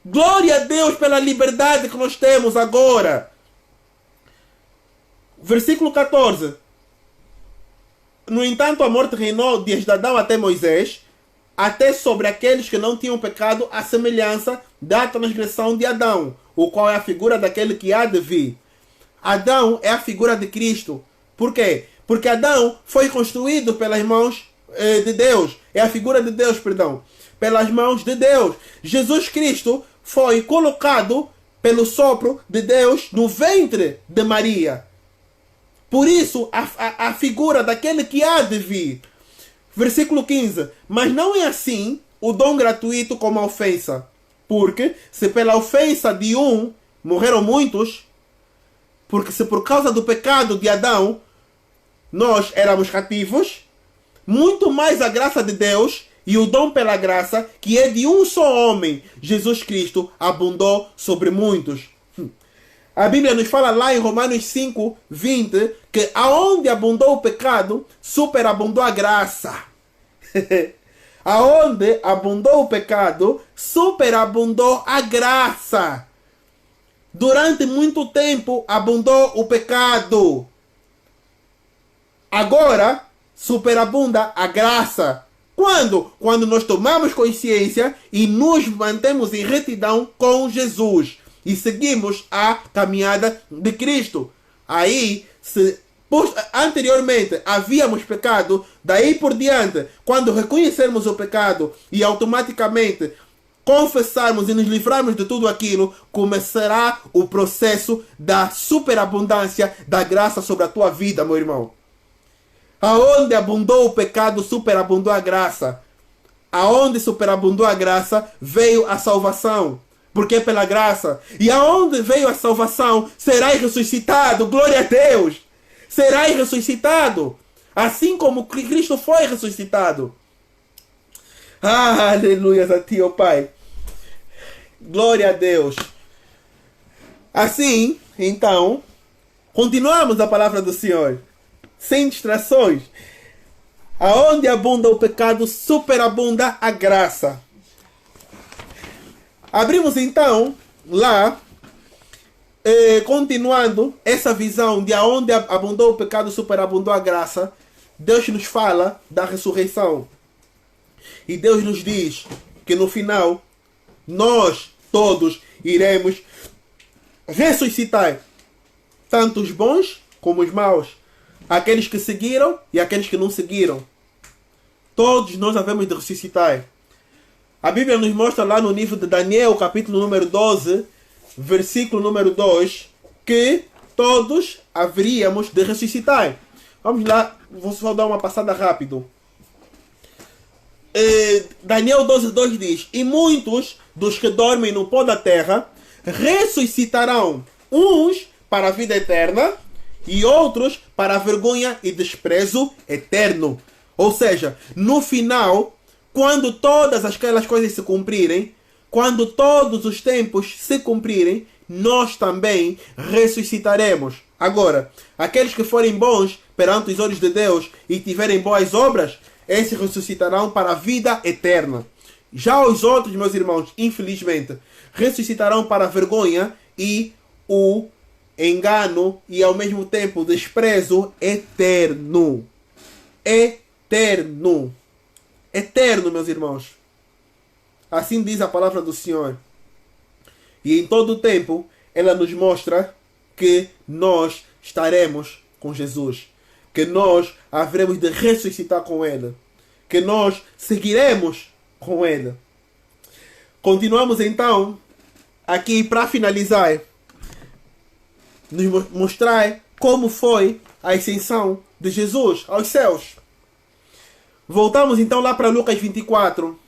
Glória a Deus pela liberdade que nós temos agora. Versículo 14. No entanto, a morte reinou desde Adão até Moisés, até sobre aqueles que não tinham pecado, à semelhança da transgressão de Adão, o qual é a figura daquele que há de vir. Adão é a figura de Cristo. Por quê? Porque Adão foi construído pelas mãos de Deus. É a figura de Deus, perdão. Pelas mãos de Deus. Jesus Cristo foi colocado pelo sopro de Deus no ventre de Maria. Por isso, a figura daquele que há de vir. Versículo 15. Mas não é assim o dom gratuito como a ofensa. Porque se pela ofensa de um morreram muitos, porque se por causa do pecado de Adão nós éramos cativos, muito mais a graça de Deus e o dom pela graça, que é de um só homem, Jesus Cristo, abundou sobre muitos. A Bíblia nos fala lá em Romanos 5, 20, que aonde abundou o pecado, superabundou a graça. Aonde abundou o pecado, superabundou a graça. Durante muito tempo abundou o pecado. Agora superabunda a graça. Quando? Quando nós tomamos consciência e nos mantemos em retidão com Jesus e seguimos a caminhada de Cristo. Aí, se anteriormente havíamos pecado, daí por diante, quando reconhecermos o pecado e automaticamente confessarmos e nos livrarmos de tudo aquilo, começará o processo da superabundância da graça sobre a tua vida, meu irmão. Aonde abundou o pecado, superabundou a graça. Aonde superabundou a graça, veio a salvação. Porque é pela graça. E aonde veio a salvação, serás ressuscitado. Glória a Deus. Serás ressuscitado. Assim como Cristo foi ressuscitado. Ah, aleluia a ti, ó Pai. Glória a Deus. Assim, então, continuamos a palavra do Senhor. Sem distrações. Aonde abunda o pecado, superabunda a graça. Abrimos então lá, continuando essa visão de aonde abundou o pecado, superabundou a graça. Deus nos fala da ressurreição. E Deus nos diz que no final, nós todos iremos ressuscitar. Tanto os bons como os maus. Aqueles que seguiram e aqueles que não seguiram. Todos nós havemos de ressuscitar. A Bíblia nos mostra lá no livro de Daniel, capítulo número 12, versículo número 2, que todos haveríamos de ressuscitar. Vamos lá, vou só dar uma passada rápido. Daniel 12, 2 diz: E muitos dos que dormem no pó da terra ressuscitarão, uns para a vida eterna, e outros para a vergonha e desprezo eterno. Ou seja, no final, quando todas aquelas coisas se cumprirem, quando todos os tempos se cumprirem, nós também ressuscitaremos. Agora, aqueles que forem bons perante os olhos de Deus e tiverem boas obras, esses ressuscitarão para a vida eterna. Já os outros, meus irmãos, infelizmente, ressuscitarão para a vergonha e o engano e ao mesmo tempo desprezo eterno. Eterno. Eterno, meus irmãos. Assim diz a palavra do Senhor. E em todo o tempo ela nos mostra que nós estaremos com Jesus. Que nós haveremos de ressuscitar com Ele. Que nós seguiremos com Ele. Continuamos então aqui para finalizar. Nos mostrar como foi a ascensão de Jesus aos céus. Voltamos então lá para Lucas 24,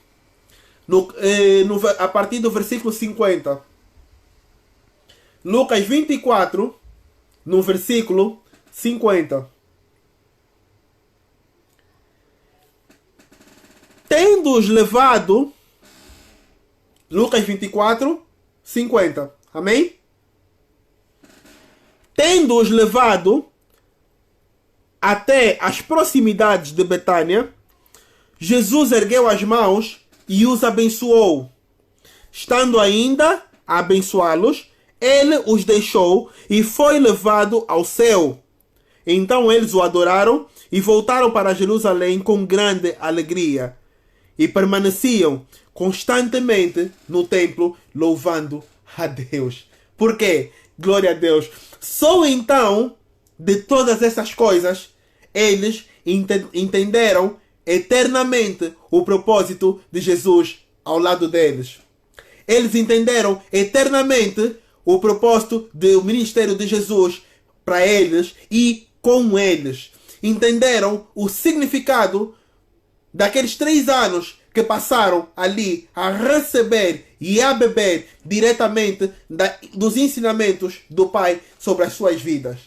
a partir do versículo 50. Lucas 24, no versículo 50. Tendo-os levado, Lucas 24, 50. Amém? Tendo-os levado até as proximidades de Betânia, Jesus ergueu as mãos e os abençoou. Estando ainda a abençoá-los, ele os deixou e foi levado ao céu. Então eles o adoraram e voltaram para Jerusalém com grande alegria. E permaneciam constantemente no templo, louvando a Deus. Por quê? Glória a Deus. Só então, de todas essas coisas, eles entenderam eternamente o propósito de Jesus ao lado deles. Eles entenderam eternamente o propósito do ministério de Jesus para eles e com eles. Entenderam o significado daqueles 3 anos que passaram ali a receber e a beber diretamente dos ensinamentos do Pai sobre as suas vidas.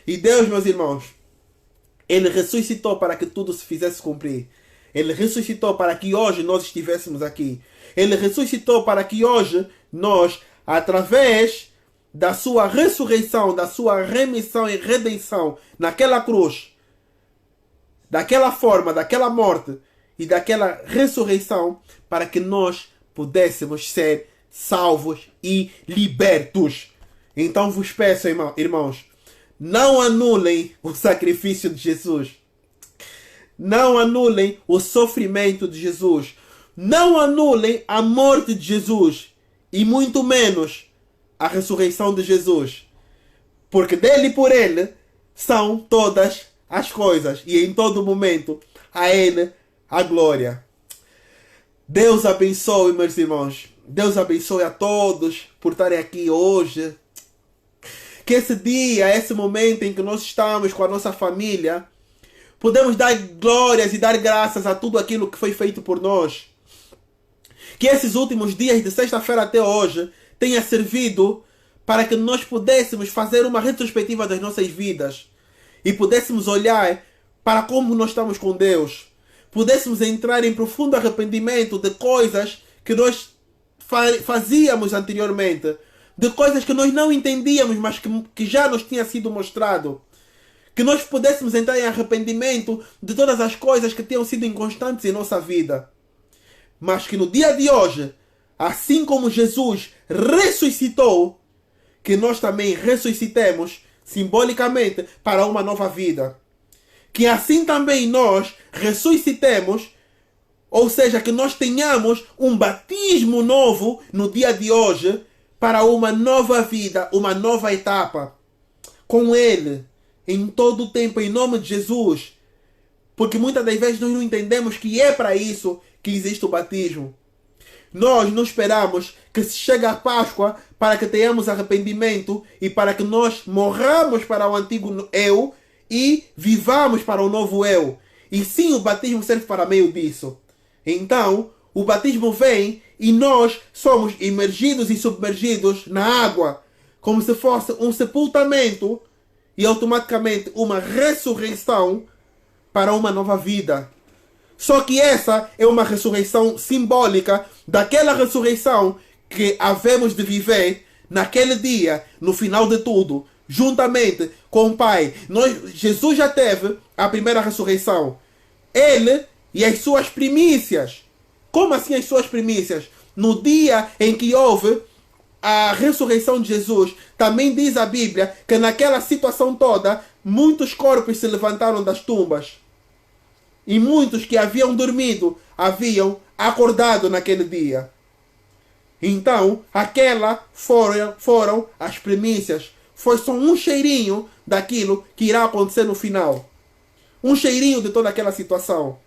E Deus, meus irmãos, Ele ressuscitou para que tudo se fizesse cumprir. Ele ressuscitou para que hoje nós estivéssemos aqui. Ele ressuscitou para que hoje nós, através da sua ressurreição, da sua remissão e redenção naquela cruz, daquela forma, daquela morte e daquela ressurreição, para que nós pudéssemos ser salvos e libertos. Então vos peço, irmãos, não anulem o sacrifício de Jesus. Não anulem o sofrimento de Jesus. Não anulem a morte de Jesus. E muito menos a ressurreição de Jesus. Porque dele e por ele são todas as coisas. E em todo momento a ele a glória. Deus abençoe, meus irmãos. Deus abençoe a todos por estarem aqui hoje. Que esse dia, esse momento em que nós estamos com a nossa família, podemos dar glórias e dar graças a tudo aquilo que foi feito por nós. Que esses últimos dias, de sexta-feira até hoje, tenha servido para que nós pudéssemos fazer uma retrospectiva das nossas vidas e pudéssemos olhar para como nós estamos com Deus. Pudéssemos entrar em profundo arrependimento de coisas que nós fazíamos anteriormente, de coisas que nós não entendíamos, mas que já nos tinha sido mostrado. Que nós pudéssemos entrar em arrependimento de todas as coisas que tinham sido inconstantes em nossa vida. Mas que no dia de hoje, assim como Jesus ressuscitou, que nós também ressuscitemos simbolicamente para uma nova vida. Que assim também nós ressuscitemos, ou seja, que nós tenhamos um batismo novo no dia de hoje para uma nova vida, uma nova etapa com Ele em todo o tempo, em nome de Jesus. Porque muitas das vezes nós não entendemos que é para isso que existe o batismo. Nós não esperamos que se chegue a Páscoa para que tenhamos arrependimento e para que nós morramos para o antigo eu e vivamos para o novo eu. E sim, o batismo serve para meio disso. Então, o batismo vem e nós somos imergidos e submergidos na água, como se fosse um sepultamento e automaticamente uma ressurreição para uma nova vida. Só que essa é uma ressurreição simbólica daquela ressurreição que havemos de viver naquele dia, no final de tudo, juntamente com o Pai. Jesus já teve a primeira ressurreição. Ele e as suas primícias. Como assim as suas primícias? No dia em que houve a ressurreição de Jesus, também diz a Bíblia que naquela situação toda, muitos corpos se levantaram das tumbas. E muitos que haviam dormido, haviam acordado naquele dia. Então, aquela foram as primícias. Foi só um cheirinho daquilo que irá acontecer no final. Um cheirinho de toda aquela situação.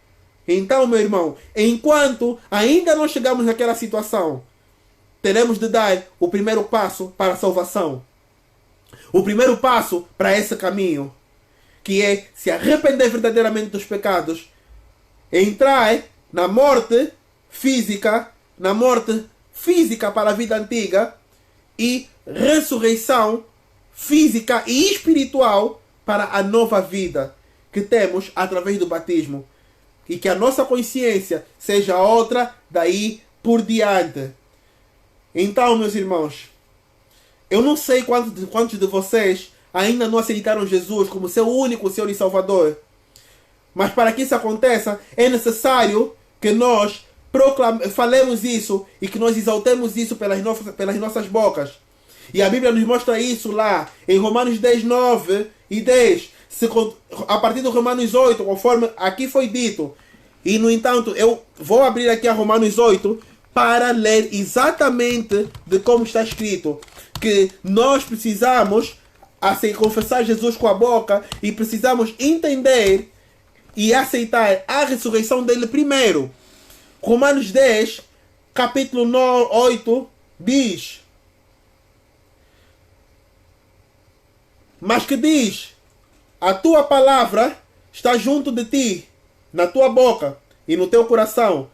Então, meu irmão, enquanto ainda não chegamos naquela situação, teremos de dar o primeiro passo para a salvação. O primeiro passo para esse caminho, que é se arrepender verdadeiramente dos pecados, entrar na morte física para a vida antiga e ressurreição física e espiritual para a nova vida que temos através do batismo. E que a nossa consciência seja outra daí por diante. Então, meus irmãos, eu não sei quantos de vocês ainda não aceitaram Jesus como seu único Senhor e Salvador. Mas para que isso aconteça, é necessário que nós falemos isso e que nós exaltemos isso pelas nossas bocas. E a Bíblia nos mostra isso lá em Romanos 10, 9 e 10. A partir do Romanos 8, conforme aqui foi dito. E no entanto, eu vou abrir aqui a Romanos 8 para ler exatamente de como está escrito. Que nós precisamos confessar Jesus com a boca e precisamos entender e aceitar a ressurreição dele primeiro. Romanos 10, capítulo 8, diz: mas que diz: a tua palavra está junto de ti, na tua boca e no teu coração.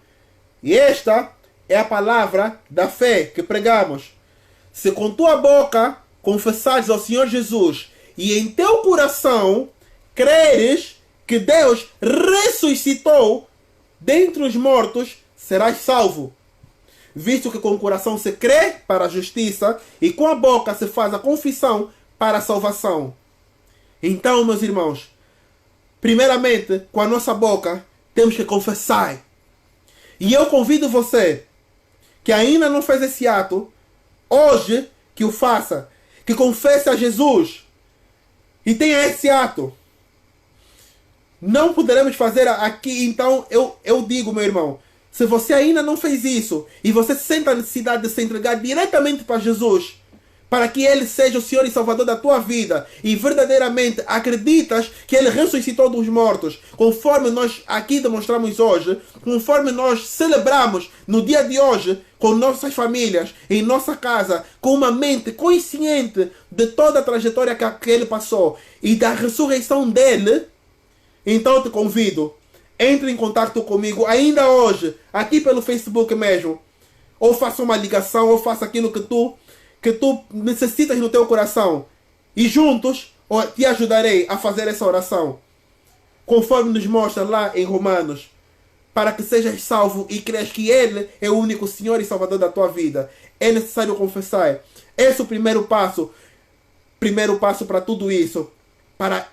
E esta é a palavra da fé que pregamos. Se com tua boca confessares ao Senhor Jesus e em teu coração creres que Deus ressuscitou dentre os mortos, serás salvo. visto que com o coração se crê para a justiça e com a boca se faz a confissão para a salvação. Então, meus irmãos, primeiramente, com a nossa boca, temos que confessar. E eu convido você, que ainda não fez esse ato, hoje, que o faça, que confesse a Jesus e tenha esse ato. Não poderemos fazer aqui, então eu digo, meu irmão, se você ainda não fez isso e você sente a necessidade de se entregar diretamente para Jesus, para que Ele seja o Senhor e Salvador da tua vida, e verdadeiramente acreditas que Ele ressuscitou dos mortos, conforme nós aqui demonstramos hoje, conforme nós celebramos no dia de hoje, com nossas famílias, em nossa casa, com uma mente consciente de toda a trajetória que Ele passou e da ressurreição dEle, então eu te convido, entre em contato comigo ainda hoje, aqui pelo Facebook mesmo, ou faça uma ligação, ou faça aquilo que tu necessitas no teu coração, e juntos te ajudarei a fazer essa oração, conforme nos mostra lá em Romanos, para que sejas salvo e creas que Ele é o único Senhor e Salvador da tua vida. É necessário confessar. Esse é o primeiro passo para tudo isso, para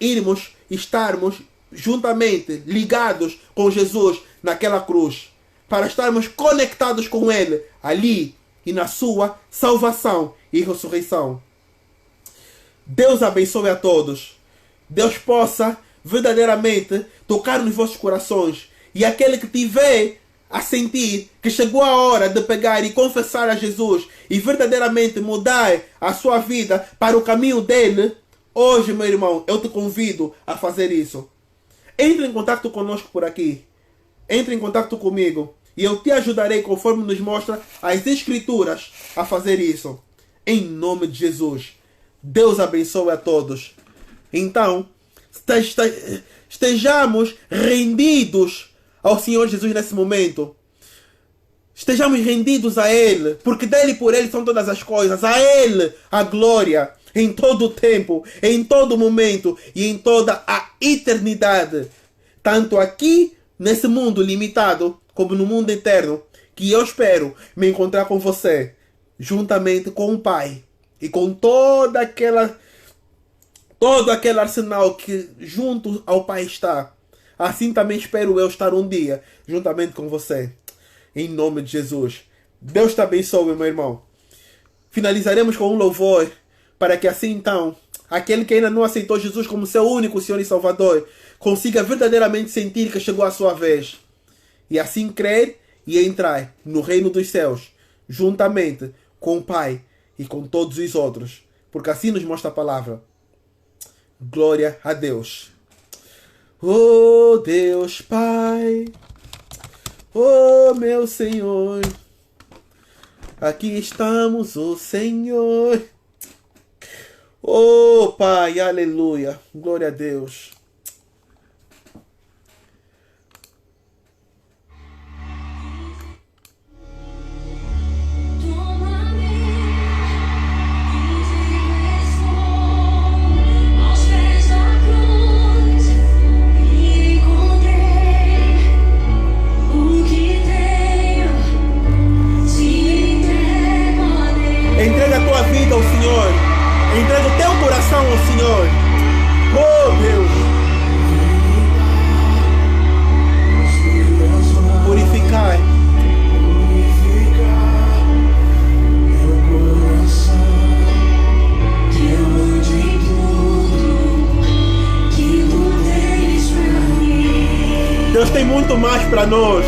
estarmos juntamente ligados com Jesus naquela cruz, para estarmos conectados com Ele ali e na sua salvação e ressurreição. Deus abençoe a todos. Deus possa verdadeiramente tocar nos vossos corações, e aquele que tiver a sentir que chegou a hora de pegar e confessar a Jesus e verdadeiramente mudar a sua vida para o caminho dele, hoje, meu irmão, eu te convido a fazer isso. Entre em contato conosco por aqui. Entre em contato comigo e eu te ajudarei, conforme nos mostra as Escrituras, a fazer isso. Em nome de Jesus. Deus abençoe a todos. Então, estejamos rendidos ao Senhor Jesus nesse momento. Estejamos rendidos a Ele, porque dele e por Ele são todas as coisas. A Ele a glória em todo o tempo, em todo momento e em toda a eternidade. Tanto aqui, nesse mundo limitado, como no mundo eterno, que eu espero me encontrar com você, juntamente com o Pai, e com todo aquele arsenal que junto ao Pai está. Assim também espero eu estar um dia, juntamente com você. Em nome de Jesus. Deus te abençoe, meu irmão. Finalizaremos com um louvor, para que assim então, aquele que ainda não aceitou Jesus como seu único Senhor e Salvador, consiga verdadeiramente sentir que chegou a sua vez. E assim crer e entrar no reino dos céus, juntamente com o Pai e com todos os outros. Porque assim nos mostra a palavra. Glória a Deus. Oh Deus Pai, oh meu Senhor, aqui estamos, oh Senhor. Oh Pai, aleluia, glória a Deus. Entrega a tua vida ao Senhor. Entrega o teu coração ao Senhor. Oh Deus. Purificar meu coração, que eu ande em tudo que tu tens pra mim. Deus tem muito mais para nós.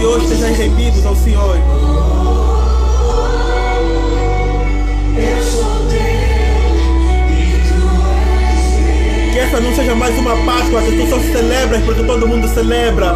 hoje estejam rendidos ao Senhor. Eu sou teu e tu és meu. Que essa não seja mais uma Páscoa que tu só celebras porque todo mundo celebra.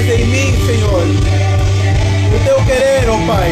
Em mim, Senhor, o teu querer, ó Pai.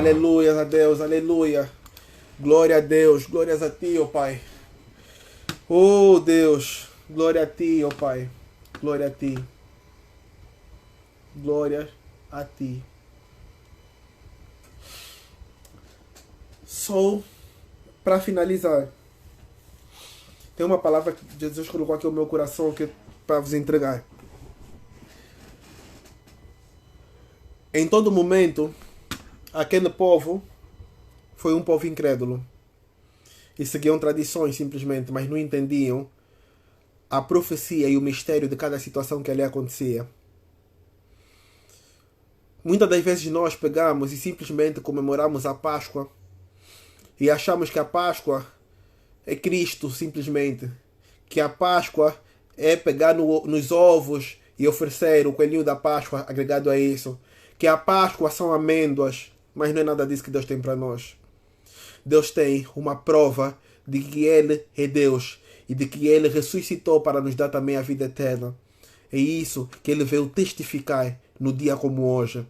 Aleluia a Deus, aleluia. Glória a Deus, glórias a Ti, ó Pai. Oh Deus, glória a Ti, ó Pai. Glória a Ti. Glória a Ti. Só para finalizar, tem uma palavra que Jesus colocou aqui no meu coração que é para vos entregar. Em todo momento, aquele povo foi um povo incrédulo e seguiam tradições simplesmente, mas não entendiam a profecia e o mistério de cada situação que ali acontecia. Muitas das vezes nós pegamos e simplesmente comemoramos a Páscoa e achamos que a Páscoa é Cristo simplesmente, que a Páscoa é pegar nos ovos e oferecer o coelhinho da Páscoa agregado a isso, que a Páscoa são amêndoas. Mas não é nada disso que Deus tem para nós. Deus tem uma prova de que Ele é Deus e de que Ele ressuscitou para nos dar também a vida eterna. É isso que Ele veio testificar no dia como hoje.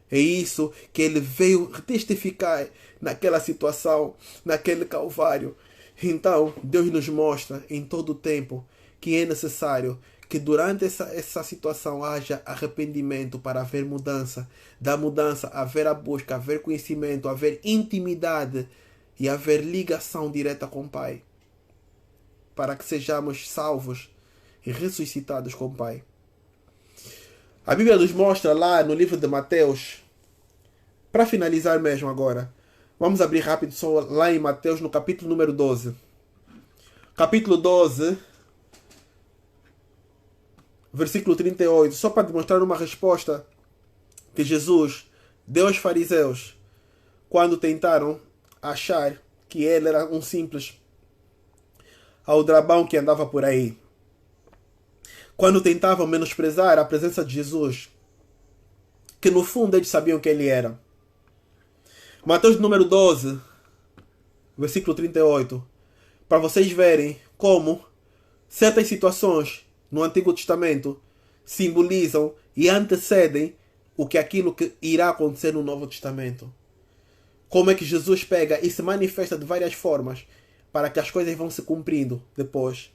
É isso que Ele veio testificar naquela situação, naquele Calvário. Então, Deus nos mostra em todo o tempo que é necessário que durante essa situação haja arrependimento para haver mudança. Da mudança haver a busca, haver conhecimento, haver intimidade e haver ligação direta com o Pai. Para que sejamos salvos e ressuscitados com o Pai. A Bíblia nos mostra lá no livro de Mateus, para finalizar mesmo agora, vamos abrir rápido só lá em Mateus no capítulo número 12. capítulo 12, versículo 38, só para demonstrar uma resposta que Jesus deu aos fariseus quando tentaram achar que ele era um simples aldrabão que andava por aí. Quando tentavam menosprezar a presença de Jesus, que no fundo eles sabiam que ele era. Mateus número 12, versículo 38, para vocês verem como certas situações no Antigo Testamento simbolizam e antecedem aquilo que irá acontecer no Novo Testamento. Como é que Jesus pega e se manifesta de várias formas para que as coisas vão se cumprindo depois.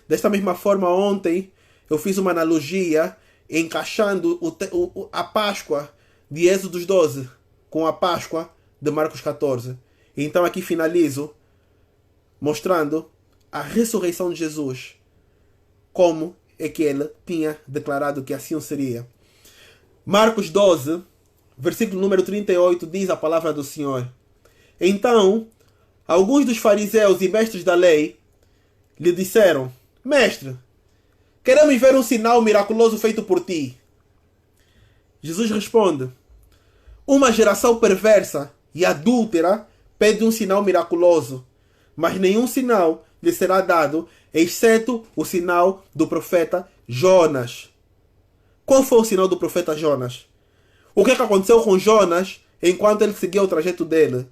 Desta mesma forma, ontem eu fiz uma analogia encaixando a Páscoa de Êxodo 12 com a Páscoa de Marcos 14. Então aqui finalizo mostrando a ressurreição de Jesus, como é que ele tinha declarado que assim seria. Marcos 12, versículo número 38, diz a palavra do Senhor. Então, alguns dos fariseus e mestres da lei lhe disseram: Mestre, queremos ver um sinal miraculoso feito por ti. Jesus responde: uma geração perversa e adúltera pede um sinal miraculoso, mas nenhum sinal lhe será dado, exceto o sinal do profeta Jonas. Qual foi o sinal do profeta Jonas? O que aconteceu com Jonas enquanto ele seguia o trajeto dele?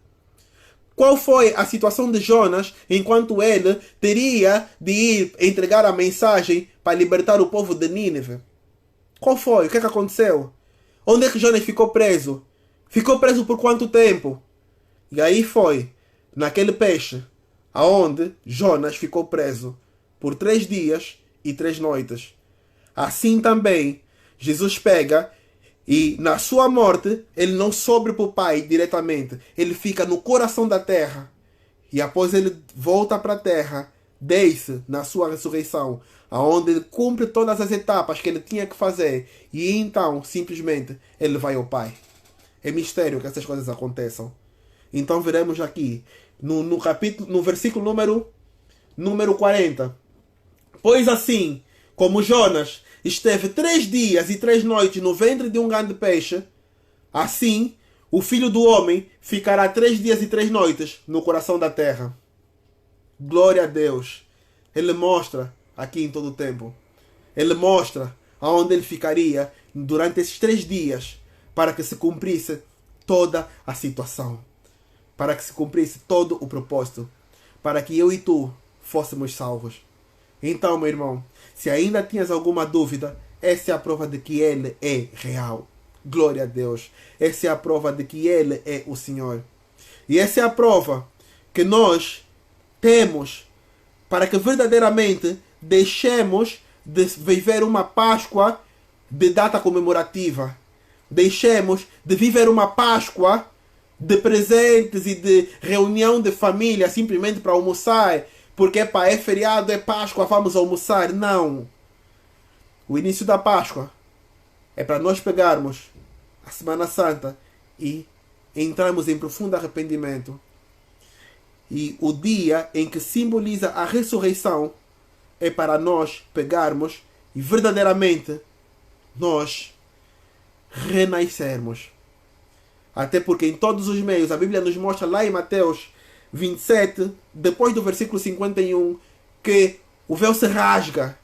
Qual foi a situação de Jonas enquanto ele teria de ir entregar a mensagem para libertar o povo de Nínive? Qual foi? O que aconteceu? Onde é que Jonas ficou preso? Ficou preso por quanto tempo? E aí foi naquele peixe aonde Jonas ficou preso por 3 dias e 3 noites. Assim também Jesus pega e na sua morte ele não sobe para o Pai diretamente, ele fica no coração da terra e após ele volta para a terra, desce na sua ressurreição, aonde ele cumpre todas as etapas que ele tinha que fazer e então simplesmente ele vai ao Pai. É mistério que essas coisas aconteçam. Então veremos aqui no versículo número 40. Pois assim como Jonas esteve 3 dias e 3 noites no ventre de um grande peixe, assim o Filho do Homem ficará 3 dias e 3 noites no coração da terra. Glória a Deus. Ele mostra aqui em todo o tempo. Ele mostra aonde ele ficaria durante esses 3 dias para que se cumprisse toda a situação. Para que se cumprisse todo o propósito. Para que eu e tu fôssemos salvos. Então, meu irmão, se ainda tinhas alguma dúvida, essa é a prova de que Ele é real. Glória a Deus. Essa é a prova de que Ele é o Senhor. E essa é a prova que nós temos para que verdadeiramente deixemos de viver uma Páscoa de data comemorativa. Deixemos de viver uma Páscoa de presentes e de reunião de família simplesmente para almoçar. Porque é feriado, é Páscoa, vamos almoçar. Não. O início da Páscoa é para nós pegarmos a Semana Santa e entrarmos em profundo arrependimento. E o dia em que simboliza a ressurreição é para nós pegarmos e verdadeiramente nós renascermos. Até porque em todos os meios, a Bíblia nos mostra lá em Mateus 27, depois do versículo 51, que o véu se rasga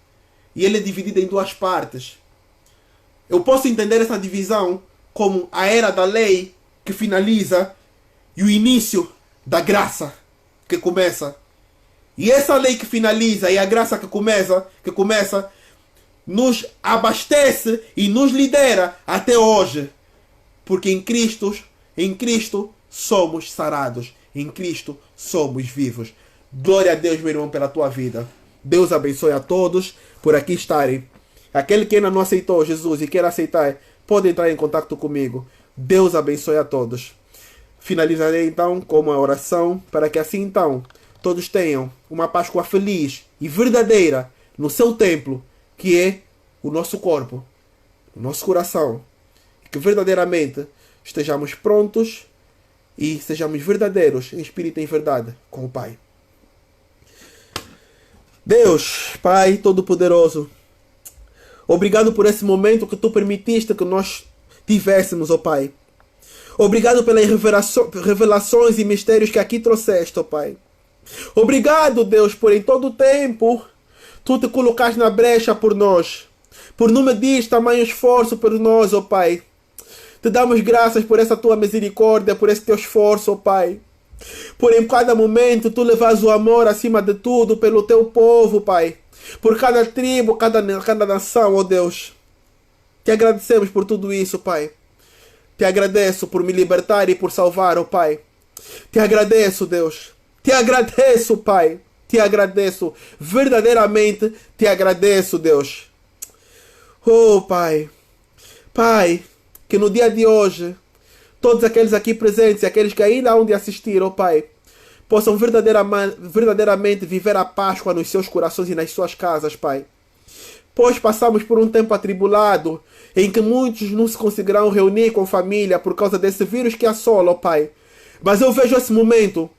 e ele é dividido em 2 partes. Eu posso entender essa divisão como a era da lei que finaliza e o início da graça que começa. E essa lei que finaliza e a graça que começa nos abastece e nos lidera até hoje. Porque em Cristo somos sarados. Em Cristo somos vivos. Glória a Deus, meu irmão, pela tua vida. Deus abençoe a todos por aqui estarem. Aquele que ainda não aceitou Jesus e quer aceitar, pode entrar em contato comigo. Deus abençoe a todos. Finalizarei então com uma oração para que assim então todos tenham uma Páscoa feliz e verdadeira no seu templo, que é o nosso corpo, o nosso coração. E que verdadeiramente estejamos prontos e sejamos verdadeiros em espírito e em verdade com o Pai. Deus, Pai Todo-Poderoso, obrigado por esse momento que Tu permitiste que nós tivéssemos, ó Pai. Obrigado pelas revelações e mistérios que aqui trouxeste, ó Pai. Obrigado, Deus, por em todo o tempo Tu te colocaste na brecha por nós. Por não medires tamanho esforço por nós, ó Pai. Te damos graças por essa Tua misericórdia, por esse Teu esforço, ó Pai. Por em cada momento Tu levas o amor acima de tudo pelo Teu povo, Pai. Por cada tribo, cada nação, ó Deus. Te agradecemos por tudo isso, Pai. Te agradeço por me libertar e por salvar, ó Pai. Te agradeço, Deus. Te agradeço, Pai. Te agradeço. Verdadeiramente te agradeço, Deus. Oh, Pai. Pai, que no dia de hoje, todos aqueles aqui presentes e aqueles que ainda hão de assistir, oh Pai, possam verdadeiramente viver a Páscoa nos seus corações e nas suas casas, Pai. Pois passamos por um tempo atribulado, em que muitos não se conseguirão reunir com família por causa desse vírus que assola, ó Pai. Mas eu vejo esse momento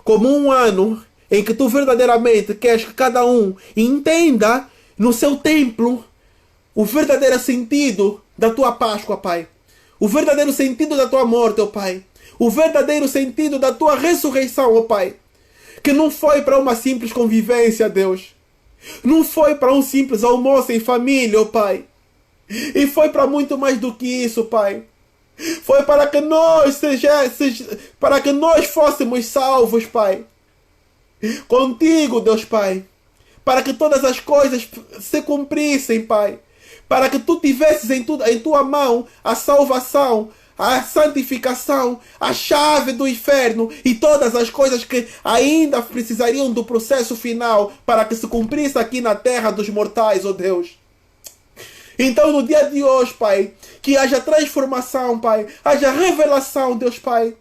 como um ano em que Tu verdadeiramente queres que cada um entenda no seu templo o verdadeiro sentido da Tua Páscoa, Pai. O verdadeiro sentido da Tua morte, ó Pai. O verdadeiro sentido da Tua ressurreição, ó Pai. Que não foi para uma simples convivência, Deus. Não foi para um simples almoço em família, ó Pai. E foi para muito mais do que isso, Pai. Foi para que nós para que nós fôssemos salvos, Pai. Contigo, Deus Pai. Para que todas as coisas se cumprissem, Pai. Para que Tu tivesses em Tua mão a salvação, a santificação, a chave do inferno e todas as coisas que ainda precisariam do processo final para que se cumprisse aqui na terra dos mortais, ó Deus. Então no dia de hoje, Pai, que haja transformação, Pai, haja revelação, Deus Pai,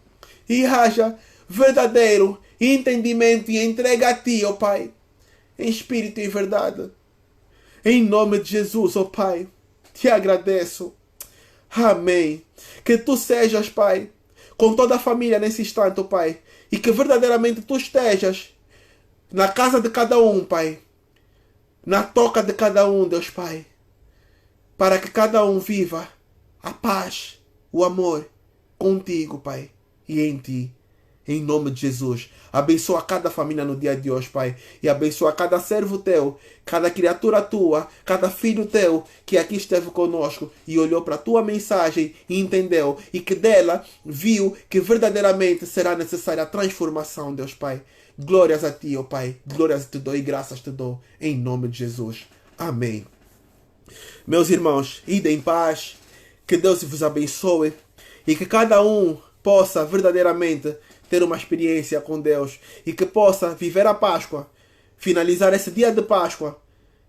e haja verdadeiro entendimento e entrega a Ti, ó Pai, em espírito e verdade. Em nome de Jesus, ó Pai, Te agradeço. Amém. Que Tu sejas, Pai, com toda a família nesse instante, ó Pai, e que verdadeiramente Tu estejas na casa de cada um, Pai, na toca de cada um, Deus Pai, para que cada um viva a paz, o amor contigo, Pai, e em Ti. Em nome de Jesus. Abençoa cada família no dia de hoje, Pai. E abençoa cada servo Teu, cada criatura Tua, cada filho Teu que aqui esteve conosco e olhou para a Tua mensagem e entendeu. E que dela viu que verdadeiramente será necessária a transformação, Deus Pai. Glórias a Ti, ó Pai. Glórias Te dou e graças Te dou. Em nome de Jesus. Amém. Meus irmãos, ide em paz. Que Deus vos abençoe. E que cada um possa verdadeiramente ter uma experiência com Deus e que possa viver a Páscoa, finalizar esse dia de Páscoa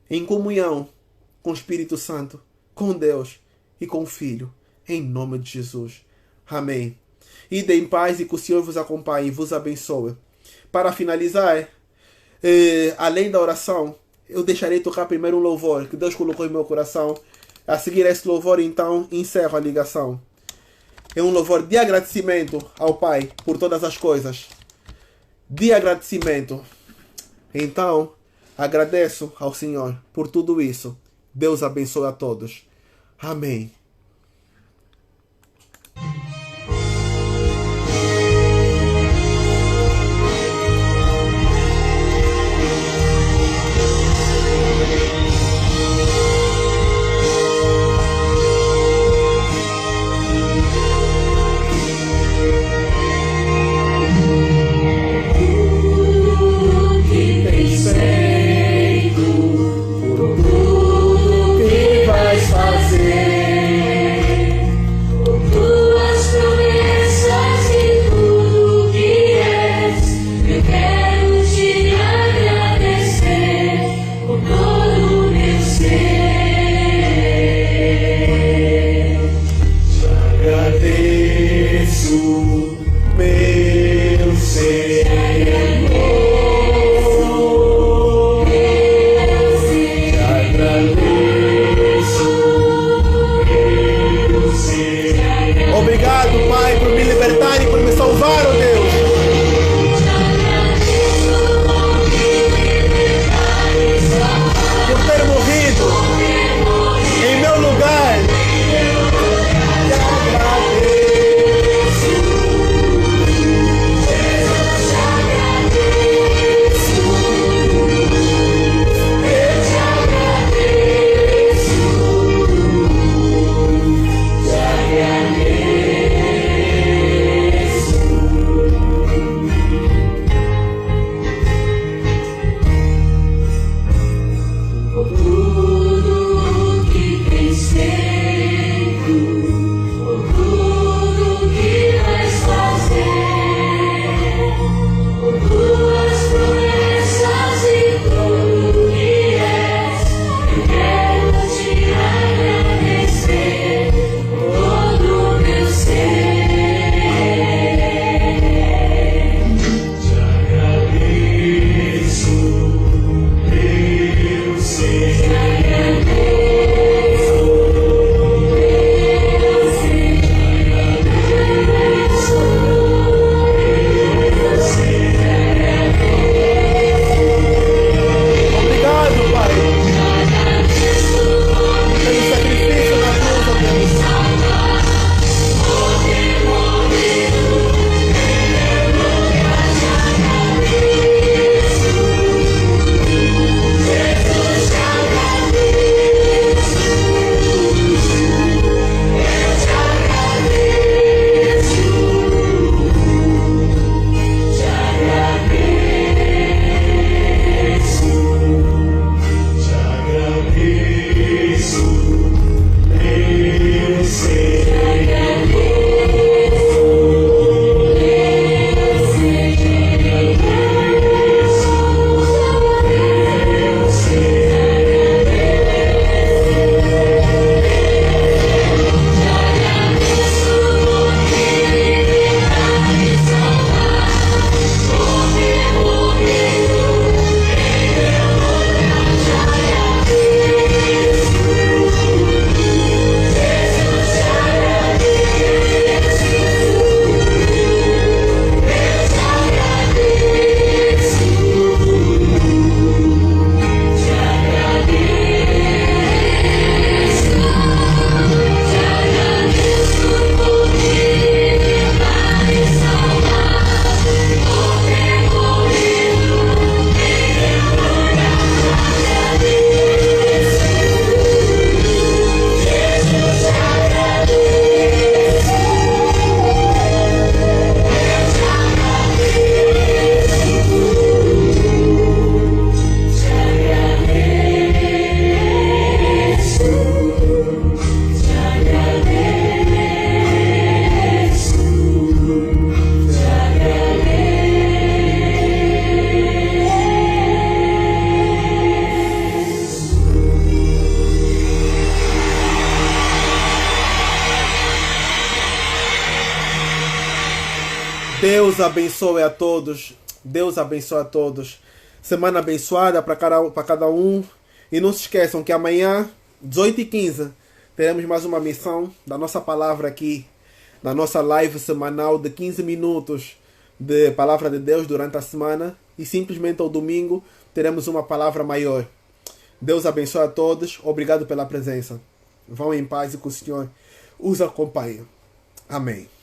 em comunhão com o Espírito Santo, com Deus e com o Filho, em nome de Jesus. Amém. Ide em paz e que o Senhor vos acompanhe e vos abençoe. Para finalizar, além da oração, eu deixarei tocar primeiro um louvor que Deus colocou em meu coração. A seguir esse louvor, então, encerro a ligação. É um louvor de agradecimento ao Pai por todas as coisas. De agradecimento. Então, agradeço ao Senhor por tudo isso. Deus abençoe a todos. Amém. Fazer Deus abençoe a todos. Deus abençoe a todos. Semana abençoada para cada um. E não se esqueçam que amanhã, 18h15, teremos mais uma missão da nossa palavra aqui, na nossa live semanal de 15 minutos de palavra de Deus durante a semana. E simplesmente ao domingo teremos uma palavra maior. Deus abençoe a todos. Obrigado pela presença. Vão em paz e que o Senhor os acompanhe. Amém.